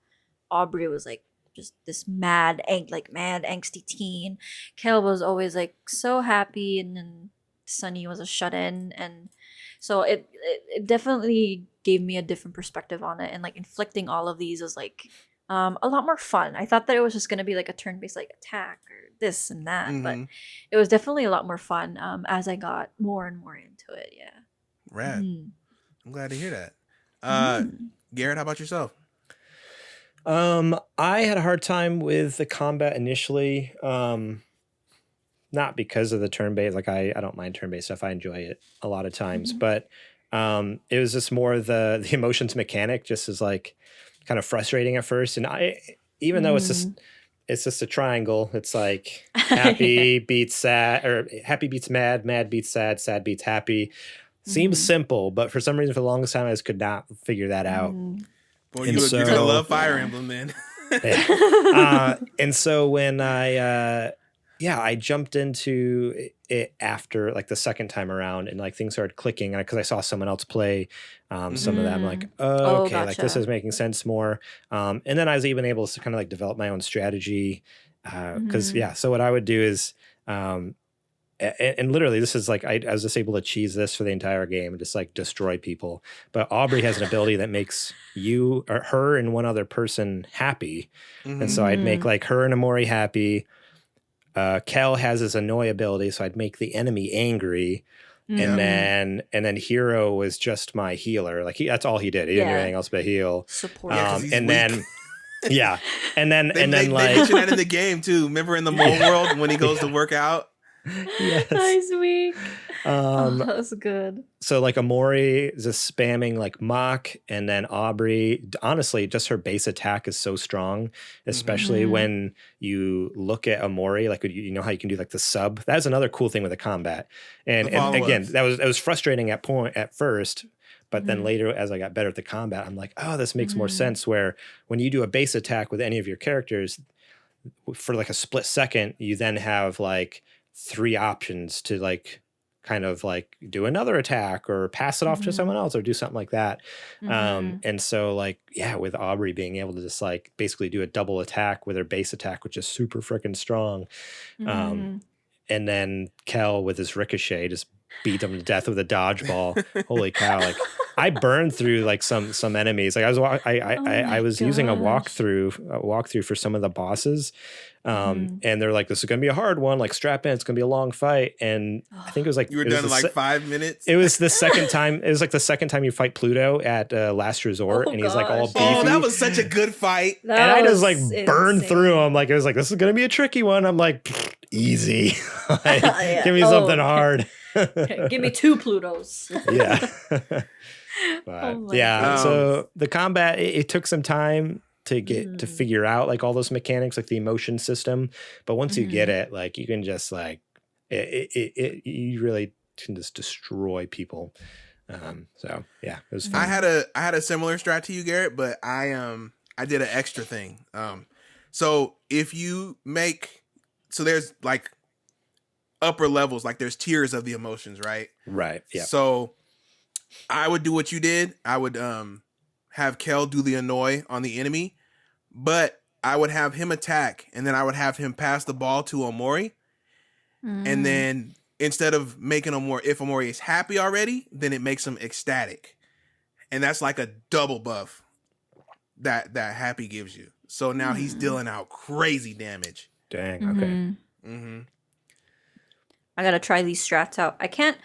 Speaker 3: Aubrey was like just this mad angsty teen. Kel was always like so happy, and then Sunny was a shut in, and so it definitely gave me a different perspective on it, and like inflicting all of these was like a lot more fun. I thought that it was just gonna be like a turn-based like attack or this and that, but it was definitely a lot more fun as I got more and more into it. Yeah.
Speaker 1: Rad. I'm glad to hear that. Garrett, how about yourself?
Speaker 2: I had a hard time with the combat initially. Not because of the turn-based, like I don't mind turn-based stuff. I enjoy it a lot of times, but It was just more the emotions mechanic just is like kind of frustrating at first. And even though it's just a triangle, it's like happy beats sad, or happy beats mad, mad beats sad, sad beats happy. Seems simple, but for some reason, for the longest time, I just could not figure that out.
Speaker 1: Boy, you're gonna love Fire Emblem then.
Speaker 2: And so when I jumped into it after like the second time around, and like things started clicking, because I saw someone else play some of that. I'm like, okay,
Speaker 3: gotcha.
Speaker 2: like this is making sense more. And then I was even able to kind of like develop my own strategy. Because so what I would do is, and literally this is like I was just able to cheese this for the entire game and just like destroy people. But Aubrey has an ability that makes you or her and one other person happy, and so I'd make like her and Omori happy. Kel has his annoy ability, so I'd make the enemy angry. And then Hero was just my healer. Like that's all he did. He didn't do anything else but heal.
Speaker 3: Support.
Speaker 2: And then and then
Speaker 1: they
Speaker 2: like
Speaker 1: mention that in the game too. Remember in the mole world when he goes to work out?
Speaker 2: Yes.
Speaker 3: Nice week. That was good.
Speaker 2: So like Omori is just spamming like Mach, and then Aubrey, honestly, just her base attack is so strong, especially when you look at Omori, like you know how you can do like the sub. That's another cool thing with the combat. And again, that was frustrating at first, but then later as I got better at the combat, I'm like, oh, this makes more sense, where when you do a base attack with any of your characters for like a split second, you then have like 3 options to like kind of like do another attack or pass it off to someone else or do something like that. And so like, with Aubrey being able to just like basically do a double attack with her base attack, which is super freaking strong. And then Kel with his ricochet just beat them to death with a dodgeball. Holy cow. Like I burned through like some enemies. Like I was using a walkthrough for some of the bosses. And they're like, this is going to be a hard one. Like strap in, it's going to be a long fight. And I think it was like,
Speaker 1: you were done in like 5 minutes.
Speaker 2: It was the second time. It was like the second time you fight Pluto at Last Resort. And he's like all beefy.
Speaker 1: Oh, that was such a good fight.
Speaker 2: And I just like burned through him. Like, it was like, this is going to be a tricky one. I'm like, easy. Like, give me something hard.
Speaker 3: Give me 2 Plutos.
Speaker 2: But, so the combat, it took some time to get to figure out like all those mechanics, like the emotion system. But once you get it, like you can just like you really can just destroy people. So it was fun.
Speaker 1: I had a similar strat to you, Garrett, but I did an extra thing. So if you so there's like upper levels, like there's tiers of the emotions, right?
Speaker 2: Right. Yeah.
Speaker 1: So I would do what you did. I would have Kel do the annoy on the enemy, but I would have him attack, and then I would have him pass the ball to Omori. And then instead of making if Omori is happy already, then it makes him ecstatic. And that's like a double buff that happy gives you. So now he's dealing out crazy damage.
Speaker 2: Dang. Okay.
Speaker 3: I gotta try these strats out. I can't,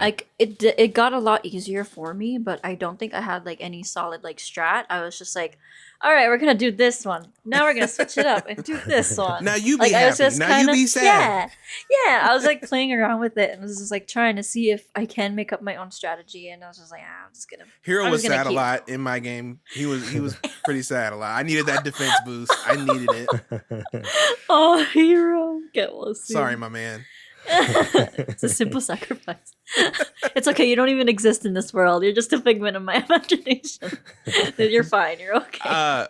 Speaker 3: like, it got a lot easier for me, but I don't think I had, like, any solid, like, strat. I was just like, all right, we're gonna do this one. Now we're gonna switch it up and do this one.
Speaker 1: Now you be
Speaker 3: like,
Speaker 1: happy.
Speaker 3: I was just
Speaker 1: now you be sad.
Speaker 3: Yeah. I was, like, playing around with it and was just, like, trying to see if I can make up my own strategy. And I was just like, I'm just gonna.
Speaker 1: Hero was sad a lot in my game. He was pretty sad a lot. I needed that defense boost. I needed it.
Speaker 3: Oh, Hero. Get well soon.
Speaker 1: Sorry, my man.
Speaker 3: It's a simple sacrifice. It's okay. You don't even exist in this world. You're just a figment of my imagination. You're fine. You're okay.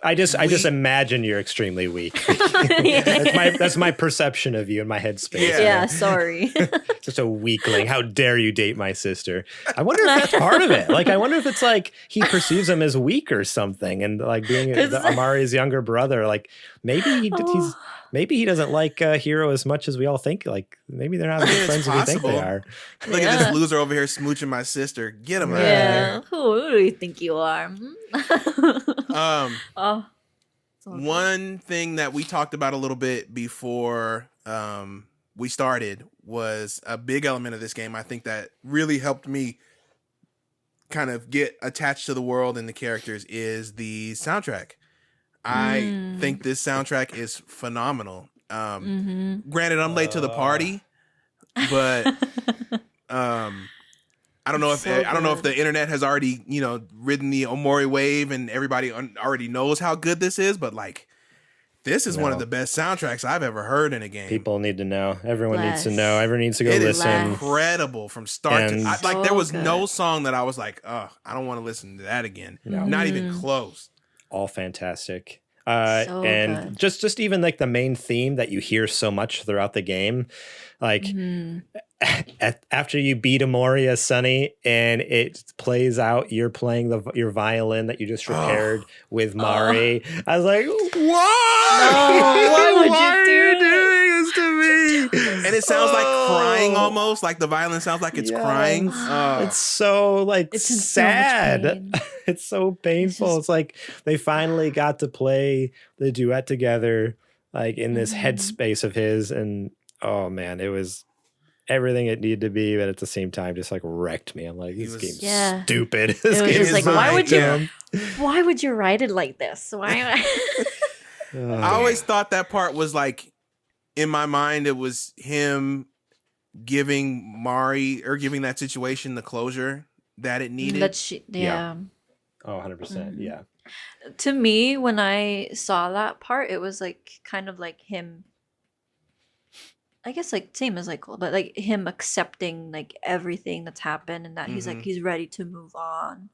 Speaker 2: I just imagine you're extremely weak. That's my perception of you in my headspace.
Speaker 3: Yeah, sorry.
Speaker 2: Just a weakling. How dare you date my sister? I wonder if that's part of it. Like, I wonder if it's like he perceives him as weak or something, and like being Amari's younger brother. Like maybe maybe he doesn't like Hero as much as we all think. Like maybe they're not as good friends as we think they are.
Speaker 1: Look at this loser over here smooching my sister. Get him out of
Speaker 3: here. Who do you think you are?
Speaker 1: One thing that we talked about a little bit before we started was a big element of this game. I think that really helped me kind of get attached to the world and the characters is the soundtrack. I think this soundtrack is phenomenal. Granted, I'm late to the party, but I don't know if
Speaker 3: So
Speaker 1: I don't know if
Speaker 3: good.
Speaker 1: the internet has already, ridden the Omori wave and everybody already knows how good this is, but like this is one of
Speaker 2: No.
Speaker 1: the best soundtracks I've ever heard in a game.
Speaker 2: People need to know. Everyone needs to
Speaker 3: Bless.
Speaker 2: know. Everyone needs to go
Speaker 1: It is
Speaker 2: listen.
Speaker 1: incredible from start to
Speaker 2: And-
Speaker 1: like there was
Speaker 3: So
Speaker 1: no
Speaker 3: good.
Speaker 1: song that I was like, oh, I don't want to listen to that again.
Speaker 2: No.
Speaker 1: Not even close.
Speaker 2: All fantastic.
Speaker 3: So
Speaker 2: And
Speaker 3: good.
Speaker 2: just even like the main theme that you hear so much throughout the game, like after you beat Omori as Sunny and it plays out, you're playing your violin that you just repaired with Mari. I was like,
Speaker 1: Why?
Speaker 3: No, why would you
Speaker 1: are
Speaker 3: do
Speaker 1: you
Speaker 3: it?
Speaker 1: doing this to me? And it sounds like crying almost. Like the violin sounds like it's
Speaker 2: Yes.
Speaker 1: crying.
Speaker 2: It's so like
Speaker 3: It's in
Speaker 2: sad.
Speaker 3: so much pain.
Speaker 2: It's so painful. It's like they finally got to play the duet together, like in this headspace of his. And oh man, it was everything it needed to be, but at the same time, just like wrecked me. I'm like, this game's stupid. This
Speaker 3: It was
Speaker 2: game
Speaker 3: just
Speaker 2: is
Speaker 3: like,
Speaker 2: dumb.
Speaker 3: why would you write it like this? Why?
Speaker 1: I always thought that part was like, in my mind, it was him giving Mari or giving that situation the closure that it needed.
Speaker 3: Yeah.
Speaker 2: Oh, 100%. Yeah.
Speaker 3: To me, when I saw that part, it was like kind of like him. I guess like same as like, but like him accepting like everything that's happened and that he's like he's ready to move on.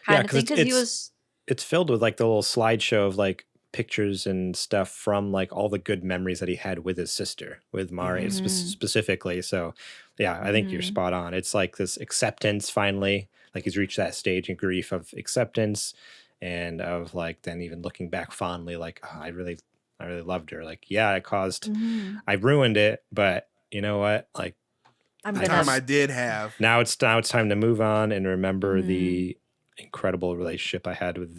Speaker 3: Kind of thing, because he was.
Speaker 2: It's filled with like the little slideshow of like pictures and stuff from like all the good memories that he had with his sister, with Mari specifically. So yeah, I think you're spot on. It's like this acceptance finally, like he's reached that stage in grief of acceptance and of like then even looking back fondly, like, oh, I really loved her. Like, yeah, I ruined it, but you know what? Like
Speaker 1: the time I did have.
Speaker 2: Now it's time to move on and remember the incredible relationship I had with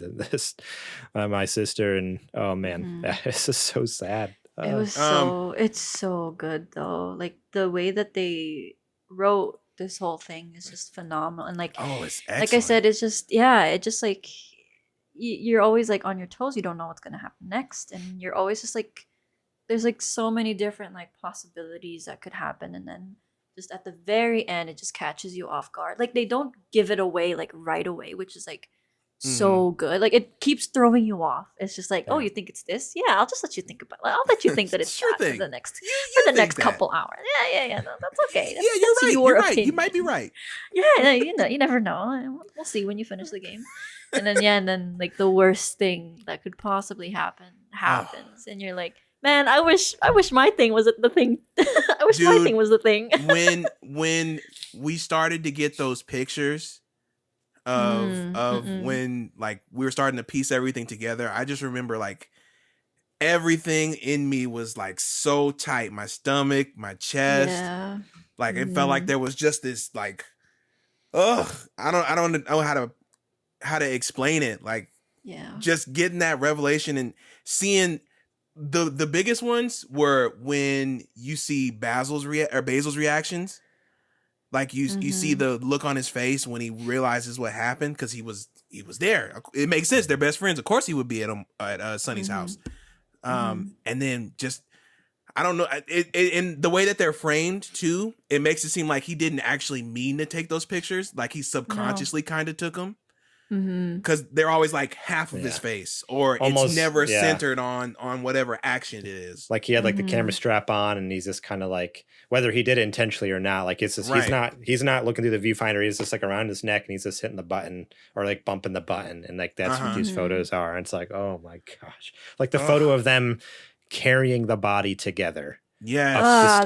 Speaker 2: my sister. And oh man, this is so sad.
Speaker 3: It was it's so good though. Like the way that they wrote this whole thing is just phenomenal. And like,
Speaker 1: it's excellent.
Speaker 3: like I said, it's just, it just like, you're always like on your toes. You don't know what's going to happen next. And you're always just like, there's like so many different like possibilities that could happen. And then just at the very end, it just catches you off guard. Like they don't give it away like right away, which is like so good. Like it keeps throwing you off. It's just like, oh, you think it's this? Yeah, I'll just let you think about it. I'll let you think that it's
Speaker 1: Sure
Speaker 3: that
Speaker 1: thing.
Speaker 3: for the next
Speaker 1: You
Speaker 3: next
Speaker 1: think
Speaker 3: couple hours. Yeah. No, that's okay.
Speaker 1: Yeah, you're
Speaker 3: That's
Speaker 1: right.
Speaker 3: your
Speaker 1: You're right.
Speaker 3: opinion.
Speaker 1: You might be right.
Speaker 3: Yeah, you never know. We'll see when you finish the game. And then like the worst thing that could possibly happen happens, and you're like, man, I wish my thing was the thing. I wish my thing was the thing.
Speaker 1: when we started to get those pictures of when like we were starting to piece everything together, I just remember like everything in me was like so tight. My stomach, my chest, like it felt like there was just this like, I don't know how to explain it. Like, just getting that revelation and seeing the biggest ones were when you see Basil's reactions. Like you see the look on his face when he realizes what happened, because he was there. It makes sense. They're best friends. Of course he would be at Sonny's house. And then just, I don't know, in the way that they're framed too, it makes it seem like he didn't actually mean to take those pictures. Like he subconsciously kind of took them. Because they're always like half of his face, or almost, it's never centered on whatever action it is.
Speaker 2: Like he had like the camera strap on, and he's just kind of like, whether he did it intentionally or not, like it's just he's not looking through the viewfinder. He's just like around his neck, and he's just hitting the button or like bumping the button, and like that's what these photos are. And it's like, oh my gosh, like the photo of them carrying the body together.
Speaker 1: Yeah,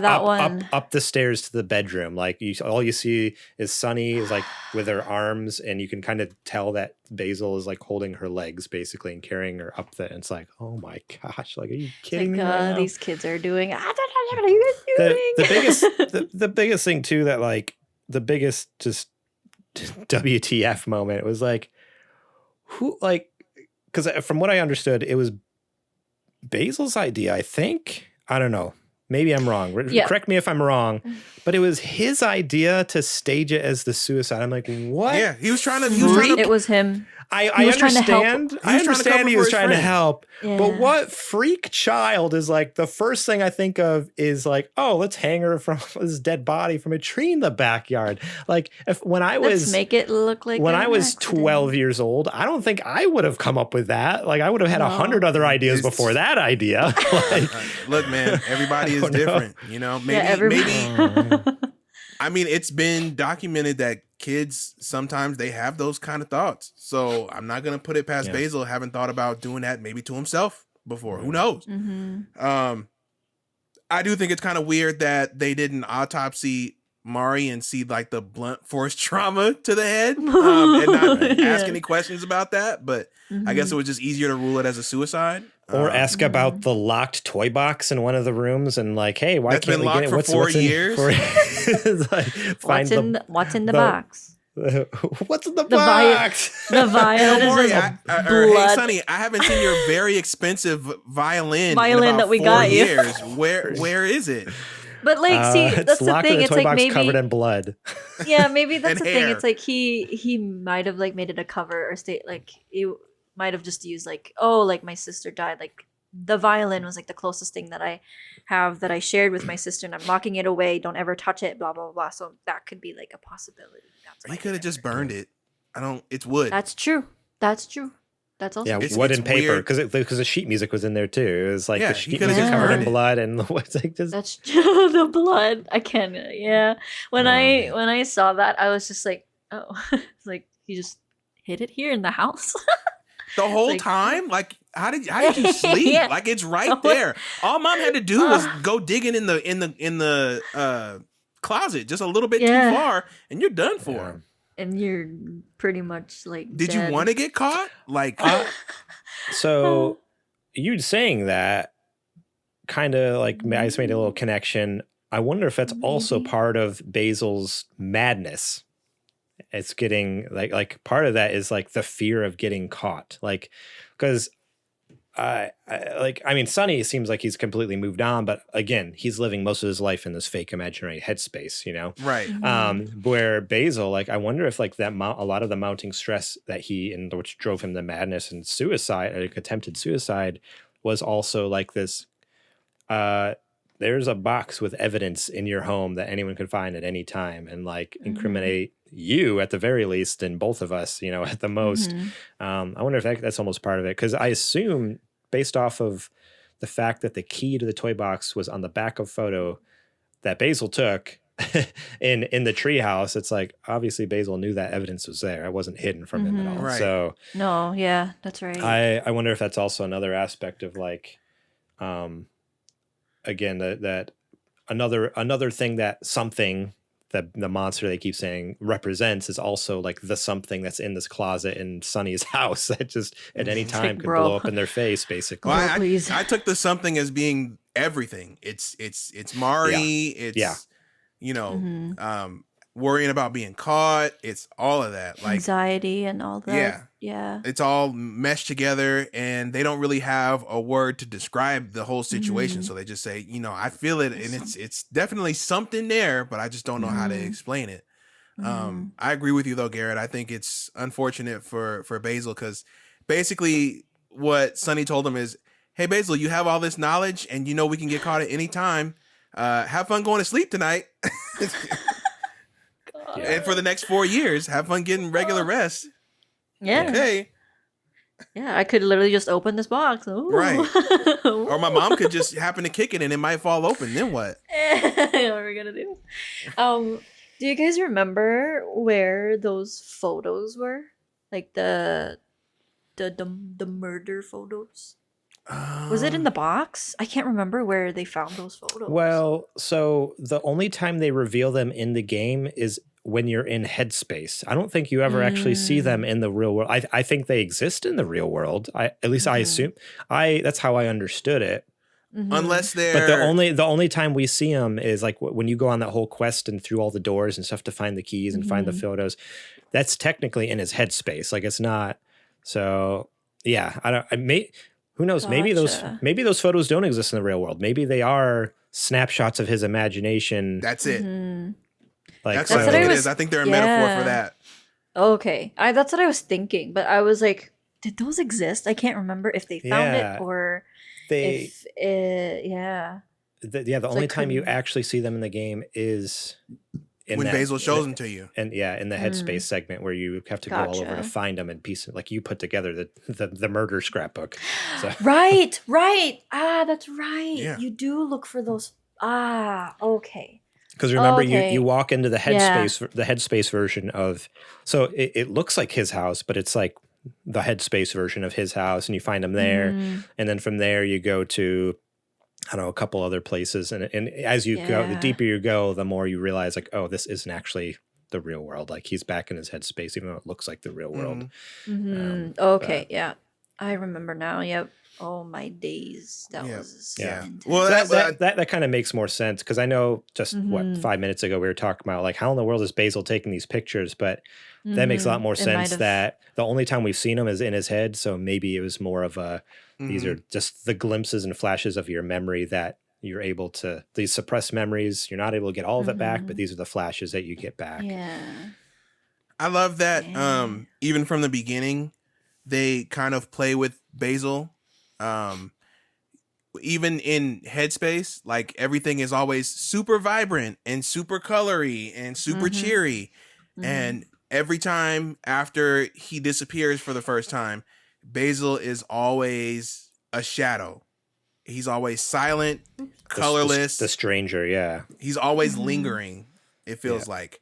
Speaker 2: up the stairs to the bedroom. Like all you see is Sunny is like with her arms, and you can kind of tell that Basil is like holding her legs basically and carrying her up the. And it's like, oh my gosh, like are you kidding me? Right
Speaker 3: these kids are doing. I don't know what are you guys doing?
Speaker 2: The biggest thing too, that like the biggest just WTF moment was like, who, like, because from what I understood, it was Basil's idea. I think, I don't know. Maybe I'm wrong. Correct me if I'm wrong, but it was his idea to stage it as the suicide. I'm like, what?
Speaker 1: Yeah, he was trying to.
Speaker 3: It was him.
Speaker 2: I
Speaker 3: was trying to help.
Speaker 2: understand.
Speaker 1: He was trying to cover
Speaker 2: he
Speaker 1: for
Speaker 2: was
Speaker 1: his
Speaker 2: trying to
Speaker 1: friend.
Speaker 2: help.
Speaker 3: Yeah.
Speaker 2: But what freak child is like the first thing I think of is like, oh, let's hang her from this dead body from a tree in the backyard. Like when I
Speaker 3: Let's
Speaker 2: was
Speaker 3: make it look like
Speaker 2: when
Speaker 3: an
Speaker 2: I was
Speaker 3: accident.
Speaker 2: 12 years old, I don't think I would have come up with that. Like I would have had 100 other ideas
Speaker 1: It's-
Speaker 2: before that idea. Like,
Speaker 1: Look, man, everybody is
Speaker 2: don't know.
Speaker 1: different. You know, maybe I mean, it's been documented that kids sometimes they have those kind of thoughts. So I'm not gonna put it past
Speaker 2: Yeah.
Speaker 1: Basil having thought about doing that maybe to himself before. Who knows? I do think it's kind of weird that they didn't autopsy Mari and see like the blunt force trauma to the head and not ask any questions about that. But I guess it was just easier to rule it as a suicide.
Speaker 2: or ask about the locked toy box in one of the rooms and like, hey, why
Speaker 1: That's
Speaker 2: can't
Speaker 1: been
Speaker 2: we get
Speaker 1: locked
Speaker 2: it?
Speaker 1: for 4 years?
Speaker 2: It's like, find
Speaker 3: What's in the box?
Speaker 2: what's in the
Speaker 3: The vi-
Speaker 2: box?
Speaker 3: The violin
Speaker 1: Don't worry,
Speaker 3: is just
Speaker 1: hey
Speaker 3: blood.
Speaker 1: Sonny, I haven't seen your very expensive violin in
Speaker 3: Violin
Speaker 1: about
Speaker 3: that we
Speaker 1: 4
Speaker 3: got you.
Speaker 1: years. Where is it?
Speaker 3: But like, see,
Speaker 2: It's
Speaker 3: that's the
Speaker 2: locked in
Speaker 3: thing.
Speaker 2: a
Speaker 3: It's
Speaker 2: toy
Speaker 3: like
Speaker 2: box
Speaker 3: maybe,
Speaker 2: covered in blood.
Speaker 3: yeah, maybe that's
Speaker 1: And
Speaker 3: the thing.
Speaker 1: hair.
Speaker 3: It's like he might have like made it a cover or state like you might have just used like, oh, like my sister died. Like the violin was like the closest thing that I have that I shared with my sister, and I'm locking it away. Don't ever touch it. Blah blah blah. So that could be like a possibility. That's
Speaker 1: He
Speaker 3: why
Speaker 1: could have
Speaker 3: they
Speaker 1: just
Speaker 3: never-
Speaker 1: burned it. It's wood.
Speaker 3: That's true. That's true. That's also
Speaker 2: Yeah,
Speaker 3: true.
Speaker 1: It's-
Speaker 2: wood
Speaker 1: it's
Speaker 2: and paper
Speaker 1: weird.
Speaker 2: because the sheet music was in there too. It was like
Speaker 1: Yeah,
Speaker 2: the
Speaker 1: he
Speaker 2: sheet
Speaker 1: could've
Speaker 2: music
Speaker 3: just
Speaker 2: covered
Speaker 3: burned
Speaker 2: in
Speaker 1: it.
Speaker 2: blood and it's like just
Speaker 3: That's true. The blood. I can't. Yeah. When
Speaker 2: Oh,
Speaker 3: I
Speaker 2: man.
Speaker 3: when I saw that, I was just like, oh, it's like he just hid it here in the house.
Speaker 1: The whole
Speaker 3: like-
Speaker 1: time? Like how did you sleep?
Speaker 3: Yeah.
Speaker 1: Like it's right there. All mom had to do was go digging in the closet just a little bit
Speaker 3: Yeah.
Speaker 1: too far and you're done for.
Speaker 2: Yeah.
Speaker 3: And you're pretty much like.
Speaker 1: Did you
Speaker 3: dead.
Speaker 1: want to get caught? Like
Speaker 2: So you saying that kind of like I just made a little connection. I wonder if that's also
Speaker 3: Maybe.
Speaker 2: part of Basil's madness. It's getting like part of that is like the fear of getting caught. Like because I mean Sonny seems like he's completely moved on, but again, he's living most of his life in this fake imaginary headspace, you know.
Speaker 1: right.
Speaker 2: Where Basil, like, I wonder if like that a lot of the mounting stress that which drove him to madness and suicide, like attempted suicide, was also like this. There's a box with evidence in your home that anyone could find at any time, and like incriminate you at the very least, and both of us, you know, at the most. I wonder if that's almost part of it, because I assume, based off of the fact that the key to the toy box was on the back of photo that Basil took in the treehouse, it's like obviously Basil knew that evidence was there. It wasn't hidden from him at all.
Speaker 1: Right.
Speaker 2: So
Speaker 3: No, yeah, that's right.
Speaker 2: I wonder if that's also another aspect of like, again, that another thing that something that the monster they keep saying represents is also like the something that's in this closet in Sonny's house that just at any time
Speaker 3: like,
Speaker 2: could
Speaker 3: bro.
Speaker 2: blow up in their face, basically.
Speaker 1: Well,
Speaker 3: Oh, please.
Speaker 1: I took the something as being everything. It's Mari. It's
Speaker 2: Yeah.
Speaker 1: you know, worrying about being caught. It's all of that. Like
Speaker 3: Anxiety and all that.
Speaker 1: Yeah.
Speaker 3: Yeah.
Speaker 1: it's all meshed together, and they don't really have a word to describe the whole situation. So they just say, you know, I feel it, and it's definitely something there, but I just don't know how to explain it. I agree with you though, Garrett. I think it's unfortunate for Basil, because basically what Sonny told him is, hey Basil, you have all this knowledge and you know we can get caught at any time. Have fun going to sleep tonight. And for the next 4 years, have fun getting regular rest.
Speaker 3: Yeah.
Speaker 1: Okay.
Speaker 3: Yeah. I could literally just open this box. Ooh.
Speaker 1: Right. Or my mom could just happen to kick it and it might fall open. Then what?
Speaker 3: What are we gonna do? Do you guys remember where those photos were? Like the murder photos? Was it in the box? I can't remember where they found those photos.
Speaker 2: Well, so the only time they reveal them in the game is when you're in headspace. I don't think you ever actually see them in the real world. I think they exist in the real world. I assume. That's how I understood it.
Speaker 1: Unless they're
Speaker 2: But the only time we see them is like when you go on that whole quest and through all the doors and stuff to find the keys and find the photos. That's technically in his headspace. Like it's not. So yeah, who knows? Maybe those photos don't exist in the real world. Maybe they are snapshots of his imagination.
Speaker 1: that's it.
Speaker 2: Like
Speaker 1: That's
Speaker 2: so,
Speaker 1: what I think it
Speaker 3: was-
Speaker 1: is. I think they're a metaphor for
Speaker 3: yeah.
Speaker 1: that.
Speaker 3: Okay, that's what I was thinking, but I was like, did those exist? I can't remember if they found
Speaker 2: Yeah,
Speaker 3: it or
Speaker 2: they.
Speaker 3: if it, yeah.
Speaker 2: The
Speaker 3: So I
Speaker 2: only time you
Speaker 3: couldn't.
Speaker 2: actually see them in the game is in
Speaker 1: When
Speaker 2: that
Speaker 1: Basil
Speaker 2: in
Speaker 1: shows
Speaker 2: the,
Speaker 1: them to you.
Speaker 2: and yeah, in the headspace segment where you have to go all over to
Speaker 3: Gotcha.
Speaker 2: find them and piece it, like you put together the murder scrapbook. So
Speaker 3: Right, right. Ah, that's right.
Speaker 1: Yeah.
Speaker 3: You do look for those. Ah, okay.
Speaker 2: because remember you
Speaker 3: Okay.
Speaker 2: walk into the
Speaker 3: Yeah.
Speaker 2: headspace version of, so it looks like his house, but it's like the headspace version of his house, and you find him there,
Speaker 3: Mhm.
Speaker 2: and then from there you go to, I don't know, a couple other places, and as you go, the
Speaker 3: Yeah.
Speaker 2: deeper you go, the more you realize like, oh, this isn't actually the real world. Like he's back in his headspace, even though it looks like the real world.
Speaker 3: Okay, yeah. I remember now. Yep. Oh my days. That
Speaker 1: Yeah.
Speaker 3: was
Speaker 2: Yeah.
Speaker 3: intense.
Speaker 1: Well,
Speaker 2: So that kind of makes more sense, because I know just what, 5 minutes ago we were talking about like how in the world is Basil taking these pictures, but that makes a lot more
Speaker 3: It might
Speaker 2: sense
Speaker 3: have.
Speaker 2: that the only time we've seen him is in his head. So maybe it was more of a, these are just the glimpses and flashes of your memory that you're able to, these suppressed memories, you're not able to get all of it back, but these are the flashes that you get back.
Speaker 3: Yeah.
Speaker 1: I love that.
Speaker 3: Yeah.
Speaker 1: Even from the beginning, they kind of play with Basil. Even in Headspace, like everything is always super vibrant and super colory and super cheery. And every time after he disappears for the first time, Basil is always a shadow. He's always silent, colorless.
Speaker 2: The stranger, yeah.
Speaker 1: He's always lingering. It feels like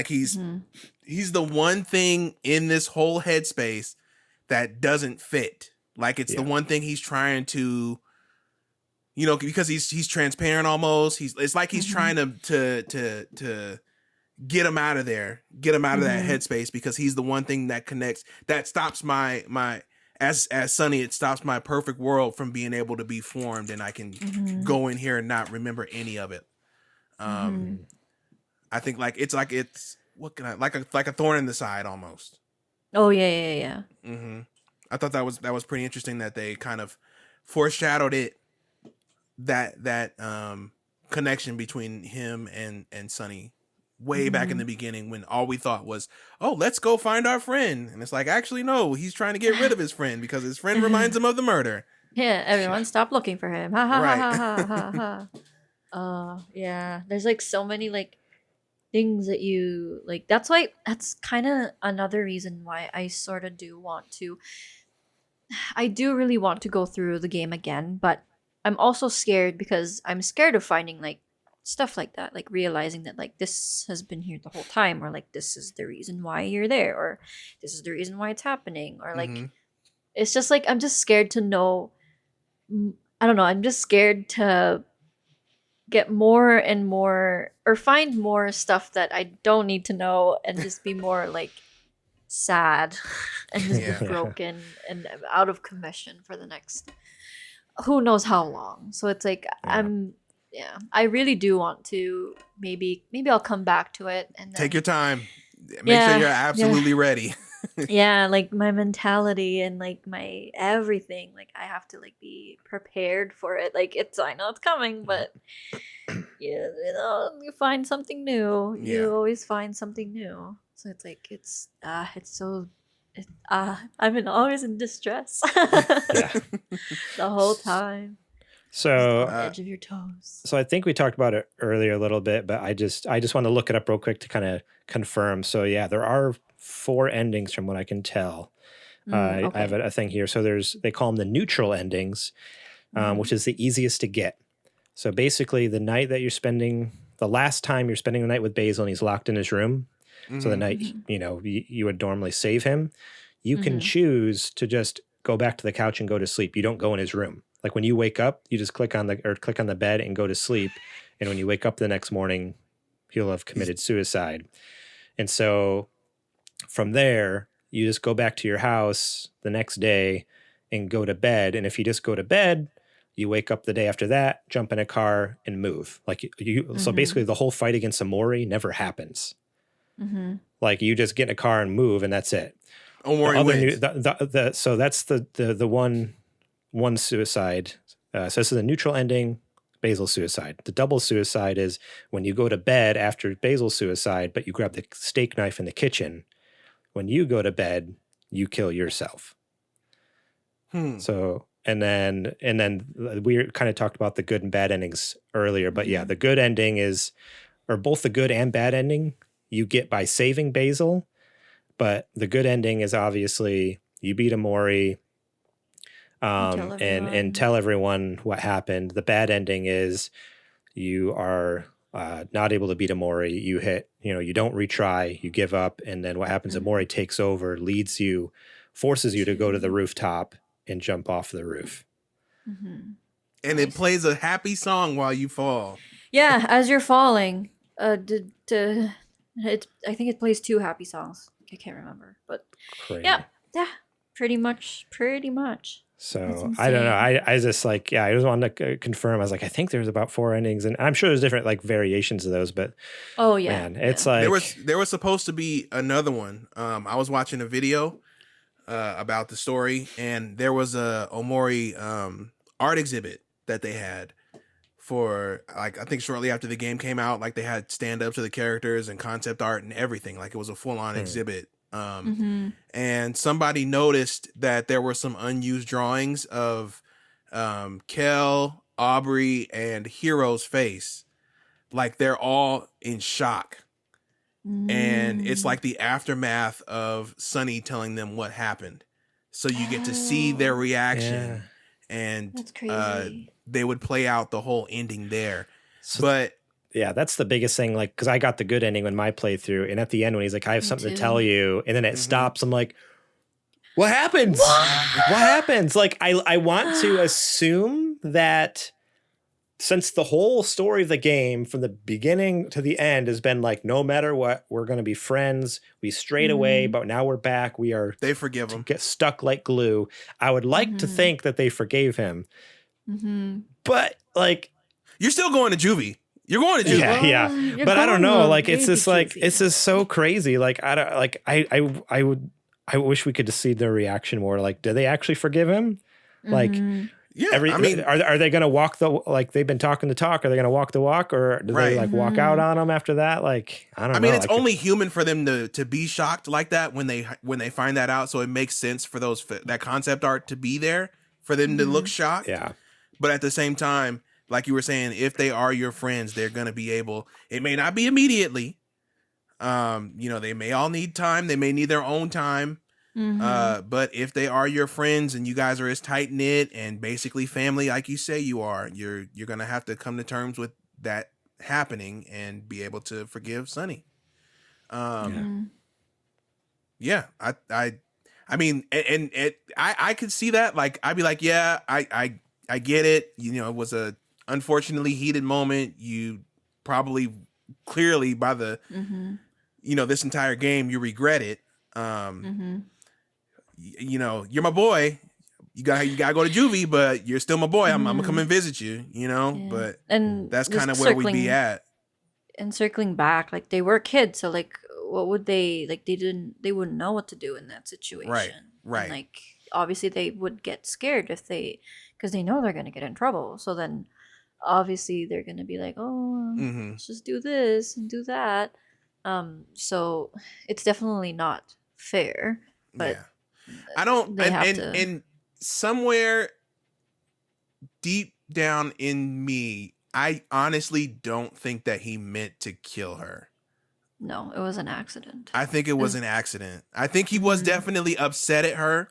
Speaker 1: he's the one thing in this whole headspace that doesn't fit. Like it's the one thing he's trying to, because he's transparent almost. It's like he's trying to get him out of there, get him out of that headspace, because he's the one thing that connects, that stops my as Sonny, it stops my perfect world from being able to be formed, and I can go in here and not remember any of it. I think it's what can I, like a thorn in the side almost.
Speaker 3: Oh yeah.
Speaker 1: I thought that was pretty interesting that they kind of foreshadowed it, that connection between him and Sonny way back in the beginning, when all we thought was, oh, let's go find our friend, and it's like, actually no, he's trying to get rid of his friend because his friend reminds him of the murder.
Speaker 3: Yeah, everyone stop looking for him. Ha ha
Speaker 1: Right.
Speaker 3: ha ha ha ha. Yeah. There's like so many like things that you like. That's kind of another reason why I sort of do want to. I do really want to go through the game again, but I'm also scared because I'm scared of finding like stuff like that, like realizing that like this has been here the whole time, or like this is the reason why you're there, or this is the reason why it's happening, or like it's just like I'm just scared to know. I don't know. I'm just scared to get more and more, or find more stuff that I don't need to know, and just be more like sad and just
Speaker 1: Yeah.
Speaker 3: be broken and out of commission for the next who knows how long. So it's like I really do want to, maybe I'll come back to it and then,
Speaker 1: Take your time, make sure you're absolutely ready.
Speaker 3: yeah, like my mentality and like my everything, like I have to like be prepared for it. Like I know it's coming, but you find something new.
Speaker 1: Yeah.
Speaker 3: You always find something new. So it's like I'm always in distress the whole time.
Speaker 2: So
Speaker 3: On the edge of your toes.
Speaker 2: So I think we talked about it earlier a little bit, but I just want to look it up real quick to kind of confirm. So yeah, there are 4 endings from what I can tell.
Speaker 3: Okay.
Speaker 2: I have a thing here. So they call them the neutral endings, which is the easiest to get. So basically, the last time you're spending the night with Basil and he's locked in his room. So the night you would normally save him, you can choose to just go back to the couch and go to sleep. You don't go in his room. Like when you wake up, you just click on the bed and go to sleep. And when you wake up the next morning, he'll have committed suicide. And so from there, you just go back to your house the next day and go to bed. And if you just go to bed, you wake up the day after that, jump in a car and move. Like so basically the whole fight against OMORI never happens. Like you just get in a car and move, and that's it.
Speaker 1: OMORI wins.
Speaker 2: So that's the one suicide. So this is a neutral ending, Basil's suicide. The double suicide is when you go to bed after Basil's suicide, but you grab the steak knife in the kitchen. when you go to bed, you kill yourself. So, and then we kind of talked about the good and bad endings earlier, but yeah, the good ending is, or both the good and bad ending you get by saving Basil, but the good ending is obviously you beat Omori, and tell everyone what happened. The bad ending is you are not able to beat Omori. You don't retry, you give up, and then what happens? Omori takes over, forces you to go to the rooftop and jump off the roof.
Speaker 1: And it plays a happy song while you fall.
Speaker 3: Yeah, as you're falling. I think it plays 2 happy songs. I can't remember, but
Speaker 2: Crazy.
Speaker 3: yeah, pretty much.
Speaker 2: So I don't know. I just I just wanted to confirm. I was like, I think there's about 4 endings, and I'm sure there's different like variations of those. But man, it's like
Speaker 1: there was supposed to be another one. I was watching a video about the story, and there was a Omori art exhibit that they had for I think shortly after the game came out. Like they had stand-ups of the characters and concept art and everything. Like it was a full-on exhibit. And somebody noticed that there were some unused drawings of Kel, Aubrey, and Hero's face. Like they're all in shock. And it's like the aftermath of Sunny telling them what happened. So you get to see their reaction. And
Speaker 3: that's crazy.
Speaker 1: They would play out the whole ending there.
Speaker 2: But yeah, that's the biggest thing. Like, because I got the good ending when my playthrough, and at the end when he's like, "I have something to tell you," and then it stops. I'm like, "What happens? What happens?" Like, I want to assume that since the whole story of the game, from the beginning to the end, has been like, no matter what, we're going to be friends. We strayed away, but now we're back.
Speaker 1: They forgive him.
Speaker 2: Get stuck like glue. I would like to think that they forgave him, but like, you're
Speaker 1: still going to juvie. You're going to juvie.
Speaker 2: Yeah. But I don't know. Like, it's just like, it's just so crazy. Like, I wish we could just see their reaction more. Like, do they actually forgive him? Like, are they going to walk they've been talking the talk. Are they going to walk the walk, or do they like walk out on them after that? Like, I don't know.
Speaker 1: I mean, it's only human for them to be shocked like that when they find that out. So it makes sense for that concept art to be there for them to look shocked.
Speaker 2: Yeah.
Speaker 1: But at the same time, like you were saying, if they are your friends, they're going to be able, it may not be immediately. They may all need time. They may need their own time. But if they are your friends and you guys are as tight knit and basically family, like you say you are, you're going to have to come to terms with that happening and be able to forgive Sunny. I mean, I could see that. Like, I'd be like, yeah, I get it. It was a unfortunately heated moment. You probably clearly by the, this entire game, you regret it. You're my boy. You gotta go to juvie, but you're still my boy. I'm gonna come and visit you. But
Speaker 3: and
Speaker 1: that's kind of where we be at.
Speaker 3: And circling back, like they were kids, so like, what would they like? They wouldn't know what to do in that situation.
Speaker 1: Right.
Speaker 3: And, like, obviously they would get scared because they know they're gonna get in trouble. So then, obviously they're gonna be like, oh, let's just do this and do that. So it's definitely not fair. But
Speaker 1: I don't. And somewhere deep down in me, I honestly don't think that he meant to kill her.
Speaker 3: No, it was an accident.
Speaker 1: I think it was an accident. I think he was definitely upset at her,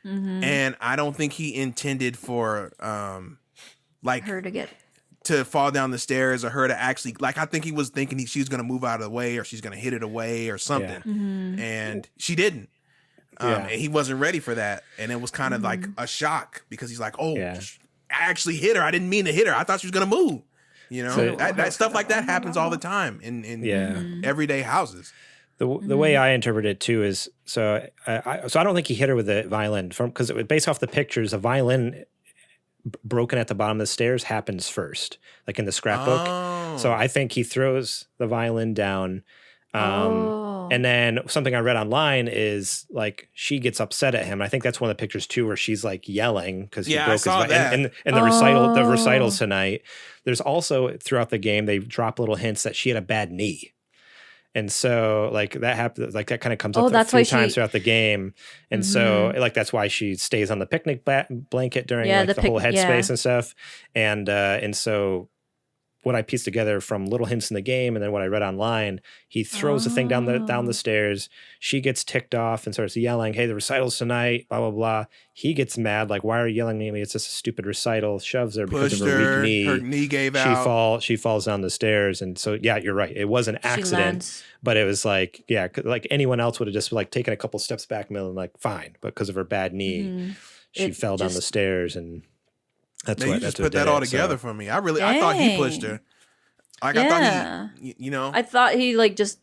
Speaker 1: and I don't think he intended for
Speaker 3: her
Speaker 1: to fall down the stairs, or her to actually, like, I think he was thinking she was going to move out of the way, or she's going to hit it away or something, and she didn't. And he wasn't ready for that, and it was kind of like a shock because he's like, "Oh, I actually hit her. I didn't mean to hit her. I thought she was gonna move." So that stuff like that happens all the time in everyday houses.
Speaker 2: The way I interpret it too is so I don't think he hit her with a violin because it was based off the pictures. A violin broken at the bottom of the stairs happens first, like in the scrapbook. Oh. So I think he throws the violin down. And then something I read online is like she gets upset at him. I think that's one of the pictures too, where she's like yelling because he broke his in the recitals tonight. There's also throughout the game they drop little hints that she had a bad knee, And so like that happens, like that kind of comes up a
Speaker 3: that's
Speaker 2: few
Speaker 3: why
Speaker 2: times throughout the game. And so like that's why she stays on the picnic blanket during like the whole headspace and stuff. And so what I pieced together from little hints in the game and then what I read online, he throws the thing down the stairs. She gets ticked off and starts yelling, "Hey, the recital's tonight, blah, blah, blah." He gets mad, like, "Why are you yelling at me? It's just a stupid recital." Shoves her because of her weak knee.
Speaker 1: Her knee gave out.
Speaker 2: She falls down the stairs. And so, yeah, you're right. It was an accident, but it was like, yeah, like anyone else would have just like taken a couple steps back and been like, fine. But because of her bad knee, she fell down the stairs and
Speaker 1: you just put that all together for me. I thought he pushed her. Like I thought he, you know.
Speaker 3: I thought he like just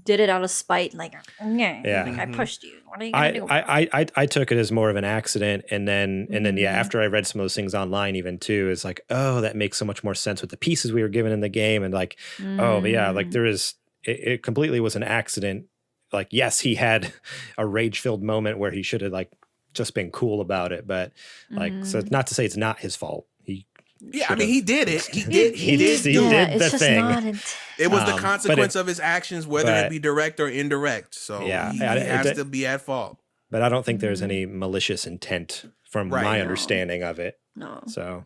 Speaker 3: did it out of spite. Like, I pushed you. What are you gonna do?
Speaker 2: I took it as more of an accident, and then after I read some of those things online, even too, it's like, oh, that makes so much more sense with the pieces we were given in the game, and like, oh, but yeah, like there is, it completely was an accident. Like, yes, he had a rage-filled moment where he should have like just been cool about it, but like, so it's not to say it's not his fault.
Speaker 1: I mean, he did it. He did
Speaker 2: the thing.
Speaker 1: It was the consequence of his actions, whether it be direct or indirect. So he has to be at fault.
Speaker 2: But I don't think there's any malicious intent from my understanding of it.
Speaker 3: No.
Speaker 2: So.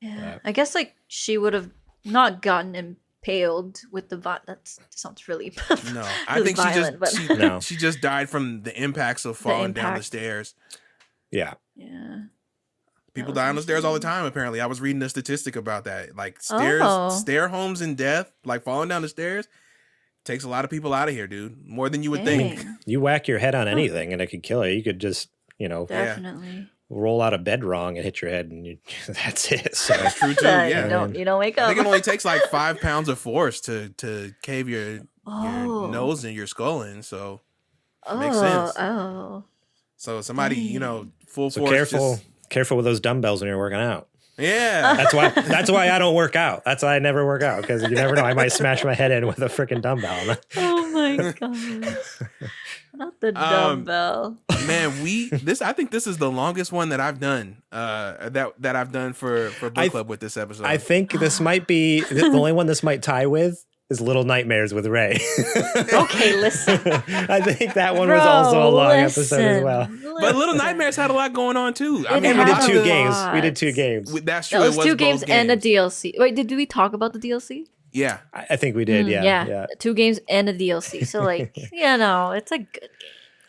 Speaker 3: Yeah. I guess like she would have not gotten impaled with the that sounds really
Speaker 1: no.
Speaker 3: I think
Speaker 1: violent, she just died from the impacts of falling down the stairs.
Speaker 2: Yeah.
Speaker 3: Yeah.
Speaker 1: People die on the stairs all the time, apparently. I was reading a statistic about that. Like stair homes and death, like falling down the stairs, takes a lot of people out of here, dude. More than you would think.
Speaker 2: You whack your head on anything and it could kill you. You could just,
Speaker 3: definitely
Speaker 2: roll out of bed wrong and hit your head and that's it. So
Speaker 1: that's true too. Yeah.
Speaker 3: You don't wake up.
Speaker 1: I think it only takes like 5 pounds of force to cave your nose and your skull in. So it makes sense. So somebody, full force.
Speaker 2: Careful with those dumbbells when you're working out.
Speaker 1: Yeah.
Speaker 2: That's why I don't work out. That's why I never work out, because you never know. I might smash my head in with a freaking dumbbell.
Speaker 3: Oh my god. Not the dumbbell.
Speaker 1: Man, I think this is the longest one that I've done. That I've done for book club with this episode.
Speaker 2: I think this might be the only one this might tie with is Little Nightmares with Ray.
Speaker 3: Okay, listen.
Speaker 2: I think that one was also a long episode as well.
Speaker 1: But Little Nightmares had a lot going on too.
Speaker 2: I mean, we did 2 games. We did 2 games.
Speaker 1: That's true.
Speaker 3: It was 2 games and a DLC. Wait, did we talk about the DLC?
Speaker 1: Yeah.
Speaker 2: I think we did, yeah.
Speaker 3: 2 games and a DLC. So like, it's a good game.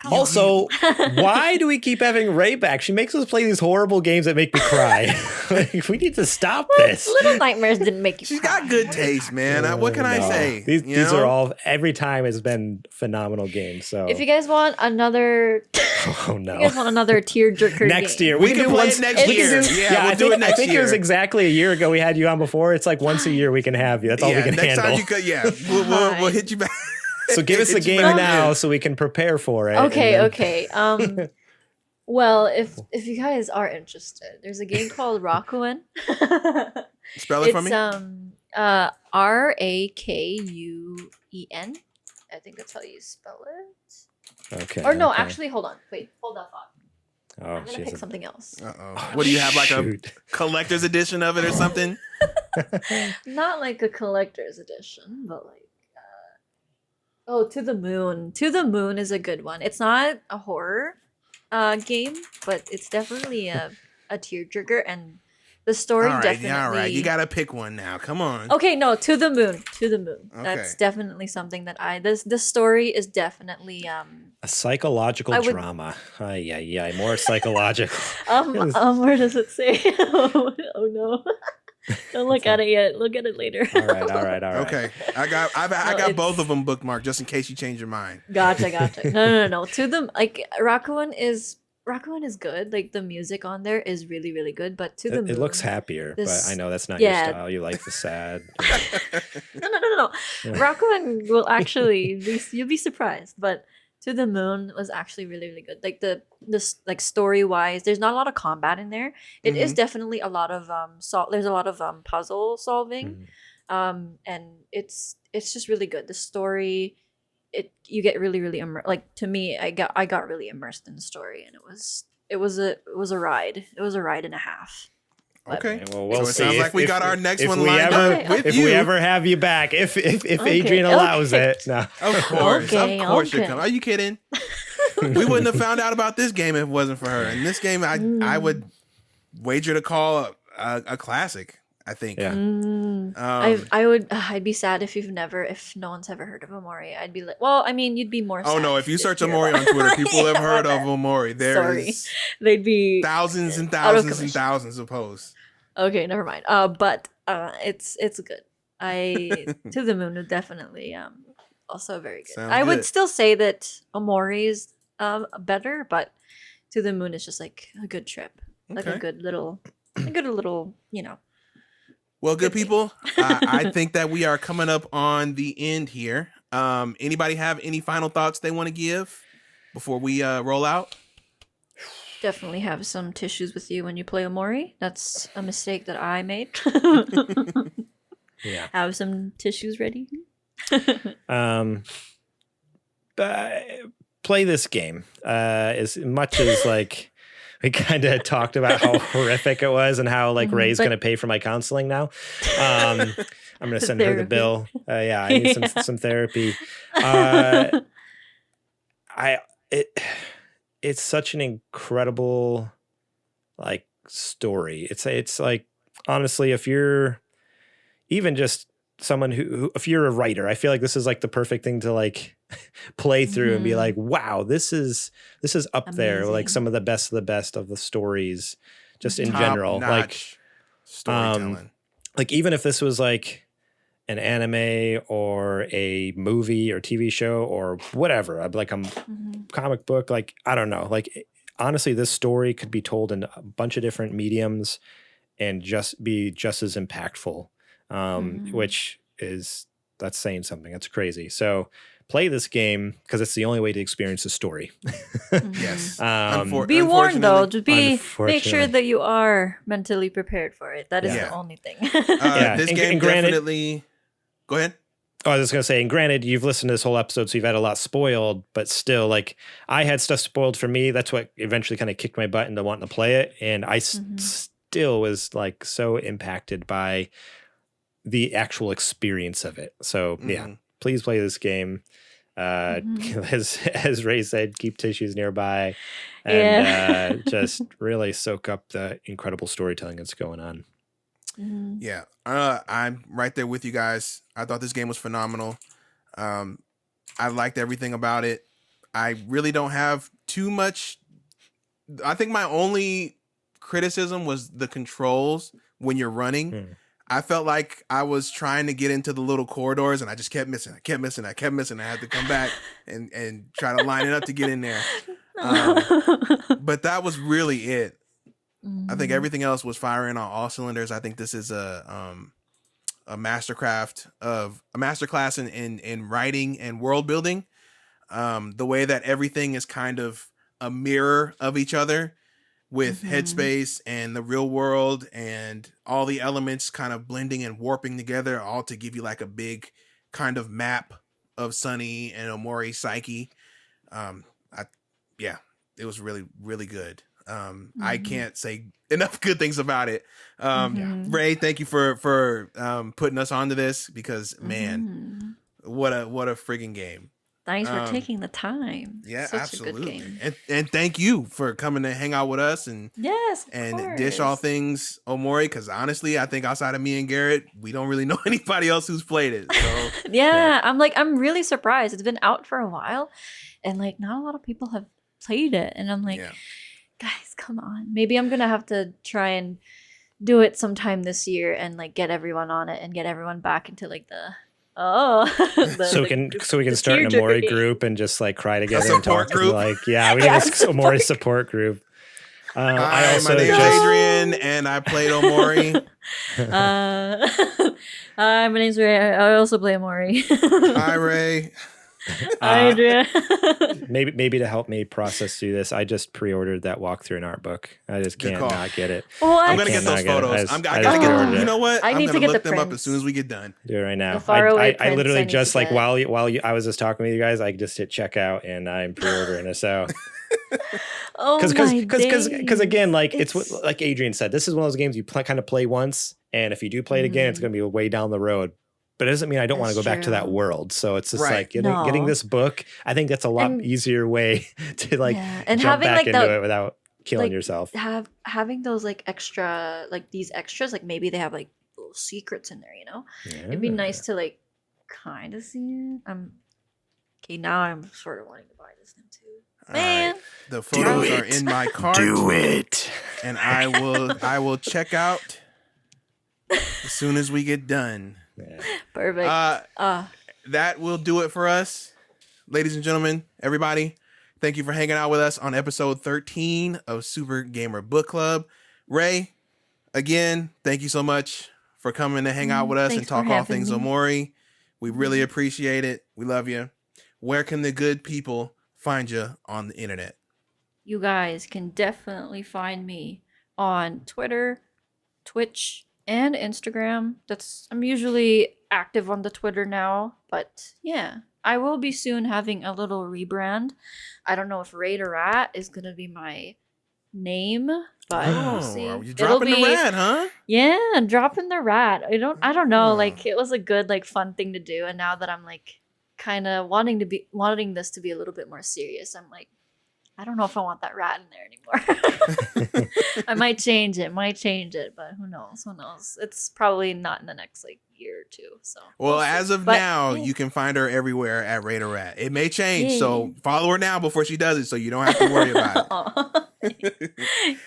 Speaker 2: Also, why do we keep having Ray back? She makes us play these horrible games that make me cry. Like, we need to stop this.
Speaker 3: Little Nightmares didn't make you
Speaker 1: She's
Speaker 3: cry.
Speaker 1: got good taste, man. What can I say?
Speaker 2: These are all, every time has been phenomenal games. So
Speaker 3: if you guys want another tearjerker
Speaker 2: next
Speaker 3: game.
Speaker 2: year.
Speaker 1: We can play it next year.
Speaker 2: We'll do it next year. I think it was exactly a year ago we had you on before. It's like once a year we can have you. That's all we can
Speaker 1: next
Speaker 2: handle.
Speaker 1: Time you could, we'll hit you back.
Speaker 2: So give us the game now so we can prepare for it.
Speaker 3: Okay. Well, if you guys are interested, there's a game called Rakuen.
Speaker 1: Spell it for me.
Speaker 3: Rakuen. I think that's how you spell it.
Speaker 2: Okay.
Speaker 3: Or no, actually, hold on. Wait, hold that thought.
Speaker 2: Oh,
Speaker 3: I'm gonna pick something else.
Speaker 1: What do you have, like a collector's edition of it or something?
Speaker 3: Not like a collector's edition, but like. To the Moon. To the Moon is a good one. It's not a horror game, but it's definitely a tearjerker, and the story definitely.
Speaker 1: All right. You gotta pick one now. Come on.
Speaker 3: Okay, no, To the Moon. To the Moon.
Speaker 1: Okay.
Speaker 3: That's definitely something that the story is definitely
Speaker 2: a psychological drama. More psychological.
Speaker 3: Where does it say? Oh no. Don't look at it yet. Look at it later.
Speaker 2: All right.
Speaker 1: Okay, I got both of them bookmarked just in case you change your mind.
Speaker 3: Gotcha. No. To them, like Rakuen is good. Like the music on there is really, really good. But To the Moon,
Speaker 2: it looks happier. But I know that's not your style. You like the sad.
Speaker 3: No. Rakuen will actually you'll be surprised, but To the Moon was actually really, really good. Like the story wise, there's not a lot of combat in there. It is definitely a lot of there's a lot of puzzle solving, and it's just really good. The story, you get really, really like, to me, I got really immersed in the story, and it was a ride. It was a ride and a half. But
Speaker 1: Okay.
Speaker 2: Well, we'll
Speaker 1: So it
Speaker 2: see.
Speaker 1: sounds like we got our next one
Speaker 2: we
Speaker 1: lined
Speaker 2: ever,
Speaker 1: up with
Speaker 2: if
Speaker 1: you.
Speaker 2: we ever have you back, if Adrian allows it. No.
Speaker 1: Of course,
Speaker 3: Okay,
Speaker 1: of course
Speaker 3: okay.
Speaker 1: you're coming. Are you kidding? We wouldn't have found out about this game if it wasn't for her. And this game, I would wager to call a classic. I think.
Speaker 2: Yeah.
Speaker 3: I'd be sad if no one's ever heard of Omori. I'd be like, well, I mean, you'd be more.
Speaker 1: Oh
Speaker 3: sad
Speaker 1: no! If you search
Speaker 3: hear
Speaker 1: Omori
Speaker 3: about-
Speaker 1: on Twitter, people have
Speaker 3: Yeah,
Speaker 1: heard
Speaker 3: my
Speaker 1: of
Speaker 3: bad.
Speaker 1: Omori.
Speaker 3: Sorry.
Speaker 1: There's
Speaker 3: They'd be
Speaker 1: thousands and
Speaker 3: out of
Speaker 1: thousands and
Speaker 3: commission.
Speaker 1: thousands of posts.
Speaker 3: Okay, never mind. But it's good. To the Moon is definitely also very good.
Speaker 1: Sounds
Speaker 3: I would
Speaker 1: good.
Speaker 3: still say that Omori is better, but To the Moon is just like a good trip, like
Speaker 1: Okay.
Speaker 3: a good little, you know.
Speaker 1: Well, good
Speaker 3: Good game.
Speaker 1: people. I think that we are coming up on the end here. Anybody have any final thoughts they want to give before we roll out?
Speaker 3: Definitely have some tissues with you when you play Omori. That's a mistake that I made.
Speaker 2: Yeah.
Speaker 3: Have some tissues ready.
Speaker 2: Play this game as much as like we kind of talked about how horrific it was and how like Ray's
Speaker 3: But-
Speaker 2: going to pay for my counseling now. I'm going to send her the
Speaker 3: Therapy.
Speaker 2: bill. Yeah, I need
Speaker 3: Yeah.
Speaker 2: some therapy. It's such an incredible like story. It's like honestly, if you're even just someone who if you're a writer, I feel like this is like the perfect thing to like play through and be
Speaker 3: Mhm.
Speaker 2: like, wow, this is up there, like
Speaker 3: Amazing.
Speaker 2: some of the best of the stories, just in
Speaker 3: Mhm.
Speaker 2: general.
Speaker 1: Top-notch storytelling.
Speaker 2: Like even if this was like an anime or a movie or TV show or whatever, I'd like
Speaker 3: Mhm.
Speaker 2: comic book, like I don't know, like honestly, this story could be told in a bunch of different mediums and just be just as impactful.
Speaker 3: Mhm.
Speaker 2: Which is that's saying something. That's crazy. So play this game because it's the only way to experience the story.
Speaker 3: Mhm.
Speaker 1: Yes.
Speaker 3: Be warned though.
Speaker 1: Unfortunately-
Speaker 3: Just make sure
Speaker 2: Unfortunately.
Speaker 3: that you are mentally prepared for it. That is
Speaker 1: Yeah.
Speaker 3: the only thing.
Speaker 2: Yeah,
Speaker 1: This
Speaker 2: and-
Speaker 1: game
Speaker 2: and granted-
Speaker 1: definitely. Go ahead.
Speaker 2: I was just gonna say, and granted, you've listened to this whole episode, so you've had a lot spoiled, but still, like I had stuff spoiled for me. That's what eventually kind of kicked my butt into wanting to play it, and I
Speaker 3: Mhm.
Speaker 2: still was like so impacted by the actual experience of it. So yeah,
Speaker 1: Mhm.
Speaker 2: please play this game.
Speaker 3: Mhm.
Speaker 2: As Ray said, keep tissues nearby, and just really soak up the incredible storytelling that's going on.
Speaker 3: Mhm.
Speaker 1: Yeah, I'm right there with you guys. I thought this game was phenomenal. I liked everything about it. I really don't have too much. I think my only criticism was the controls when you're running.
Speaker 2: Hmm.
Speaker 1: I felt like I was trying to get into the little corridors and I just kept missing. I kept missing. I had to come back and try to line it up to get in there. But that was really it. I think
Speaker 3: Mhm.
Speaker 1: everything else was firing on all cylinders. I think this is a masterclass in writing and world building. The way that everything is kind of a mirror of each other with
Speaker 3: Mhm.
Speaker 1: headspace and the real world and all the elements kind of blending and warping together, all to give you like a big kind of map of Sunny and Omori's psyche. It was really, really good. I
Speaker 3: Mhm.
Speaker 1: can't say enough good things about it.
Speaker 3: Mhm.
Speaker 1: Ray, thank you for putting us onto this because man,
Speaker 3: Mhm.
Speaker 1: what a friggin' game.
Speaker 3: Thanks for
Speaker 1: Um,
Speaker 3: taking the time.
Speaker 1: Yeah,
Speaker 3: Such
Speaker 1: absolutely.
Speaker 3: a good game.
Speaker 1: And thank you for coming to hang out with us and
Speaker 3: Yes, of
Speaker 1: and dish all
Speaker 3: course.
Speaker 1: things Omori, because honestly, I think outside of me and Garrett, we don't really know anybody else who's played it. So
Speaker 3: Yeah, I'm really surprised. It's been out for a while, and like not a lot of people have played it. And I'm like,
Speaker 1: yeah.
Speaker 3: guys, come on. Maybe I'm gonna have to try and do it sometime this year and like get everyone on it and get everyone back into like the
Speaker 2: So we can start an Omori group and just like cry together and
Speaker 1: support
Speaker 2: talk.
Speaker 1: group.
Speaker 2: Like yeah, we
Speaker 3: Yeah,
Speaker 2: have a Omori support group. I
Speaker 1: Hi,
Speaker 2: also
Speaker 1: my name's
Speaker 2: just
Speaker 1: Adrian, and I played Omori.
Speaker 3: Hi, my name's Ray. I also play Amori.
Speaker 1: Hi, Ray.
Speaker 3: Hi, Adrian.
Speaker 2: maybe to help me process through this, I just pre-ordered that walkthrough and art book. I just
Speaker 1: Good
Speaker 2: can't
Speaker 1: call.
Speaker 2: not get it.
Speaker 3: What?
Speaker 1: I'm gonna get
Speaker 2: can't
Speaker 1: those
Speaker 2: not get it.
Speaker 1: photos.
Speaker 2: I
Speaker 1: I
Speaker 2: just
Speaker 1: gotta get
Speaker 2: pre-ordered
Speaker 1: them.
Speaker 2: it.
Speaker 1: You know what?
Speaker 3: I
Speaker 1: I'm
Speaker 3: need to
Speaker 1: gonna
Speaker 3: get
Speaker 1: look
Speaker 3: the
Speaker 1: them up as
Speaker 3: prints.
Speaker 1: soon as we get done.
Speaker 2: Do it right now.
Speaker 3: The faraway
Speaker 2: I
Speaker 3: prints
Speaker 2: literally
Speaker 3: I need
Speaker 2: just
Speaker 3: to
Speaker 2: like
Speaker 3: get.
Speaker 2: while I was just talking with you guys, I just hit checkout and I'm pre-ordering it. So
Speaker 3: Oh my days.
Speaker 2: Again, like it's what, like Adrian said, this is one of those games you kind of play once, and if you do play it again, it's going to be way down the road. But it doesn't mean I don't want to go back to that world. So it's just like getting this book. I think that's a lot easier way to like
Speaker 3: and
Speaker 2: jump
Speaker 3: having
Speaker 2: back
Speaker 3: like
Speaker 2: into it without killing yourself.
Speaker 3: Having those like extra, like these extras, like maybe they have like little secrets in there, you know?
Speaker 2: Yeah.
Speaker 3: It'd be nice to like kind of see it. Okay, now I'm sort of wanting to buy this now too. Man,
Speaker 1: the photos are in my cart.
Speaker 2: Do it,
Speaker 1: and I will check out as soon as we get done.
Speaker 2: Yeah.
Speaker 3: Perfect.
Speaker 1: That will do it for us, ladies and gentlemen. Everybody, thank you for hanging out with us on episode 13 of Super Gamer Book Club. Ray, again, thank you so much for coming to hang out with us and talk all things OMORI. We really appreciate it. We love you. Where can the good people find you on the internet?
Speaker 3: You guys can definitely find me on Twitter, Twitch, and Instagram. I'm usually active on the Twitter now, but yeah, I will be soon having a little rebrand. I don't know if Raider Rat is gonna be my name, but we'll see.
Speaker 1: You dropping the rat, huh?
Speaker 3: Yeah, dropping the rat. I don't know. Like it was a good, like, fun thing to do, and now that I'm like kind of wanting this to be a little bit more serious, I'm like, I don't know if I want that rat in there anymore. I might change it, but who knows? It's probably not in the next like year or two. So
Speaker 1: as of now, you can find her everywhere at Raider Rat. It may change, so follow her now before she does it, so you don't have to worry about it.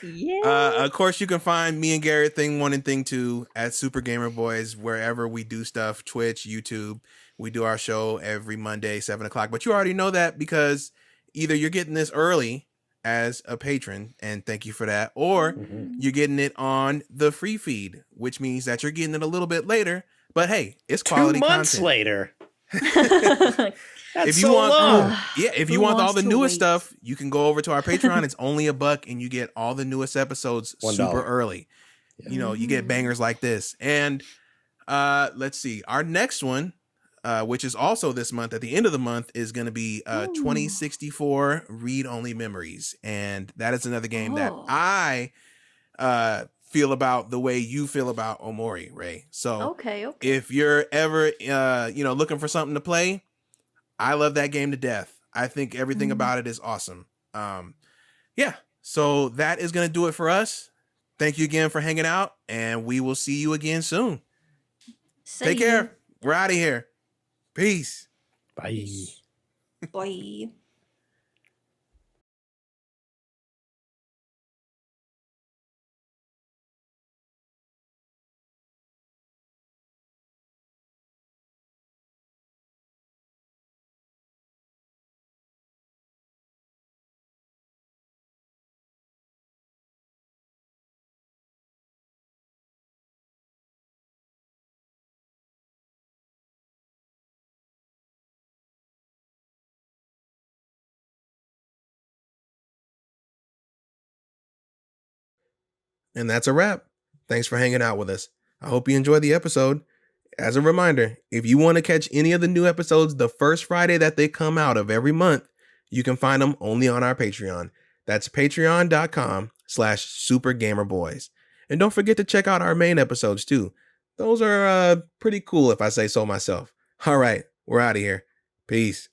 Speaker 3: Yeah.
Speaker 1: Of course, you can find me and Garrett Thing 1 and Thing 2 at Super Gamer Boys wherever we do stuff. Twitch, YouTube. We do our show every Monday, 7:00. But you already know that because either you're getting this early as a patron, and thank you for that, or you're getting it on the free feed, which means that you're getting it a little bit later. But hey, it's quality
Speaker 2: 2 months
Speaker 1: content.
Speaker 2: Later.
Speaker 1: If you want all the newest stuff, you can go over to our Patreon. It's only $1 and you get all the newest episodes super early. Yeah. You know, you get bangers like this. And let's see, our next one, which is also this month, at the end of the month, is going to be 2064 Read-Only Memories. And that is another game that I feel about the way you feel about OMORI, Ray. So if you're ever looking for something to play, I love that game to death. I think everything about it is awesome. So that is going to do it for us. Thank you again for hanging out, and we will see you again soon. Take care. We're out of here. Peace.
Speaker 2: Bye.
Speaker 3: Bye.
Speaker 1: And that's a wrap. Thanks for hanging out with us. I hope you enjoyed the episode. As a reminder, if you want to catch any of the new episodes the first Friday that they come out of every month, you can find them only on our Patreon. That's patreon.com/supergamerboys. And don't forget to check out our main episodes too. Those are pretty cool if I say so myself. All right, we're out of here. Peace.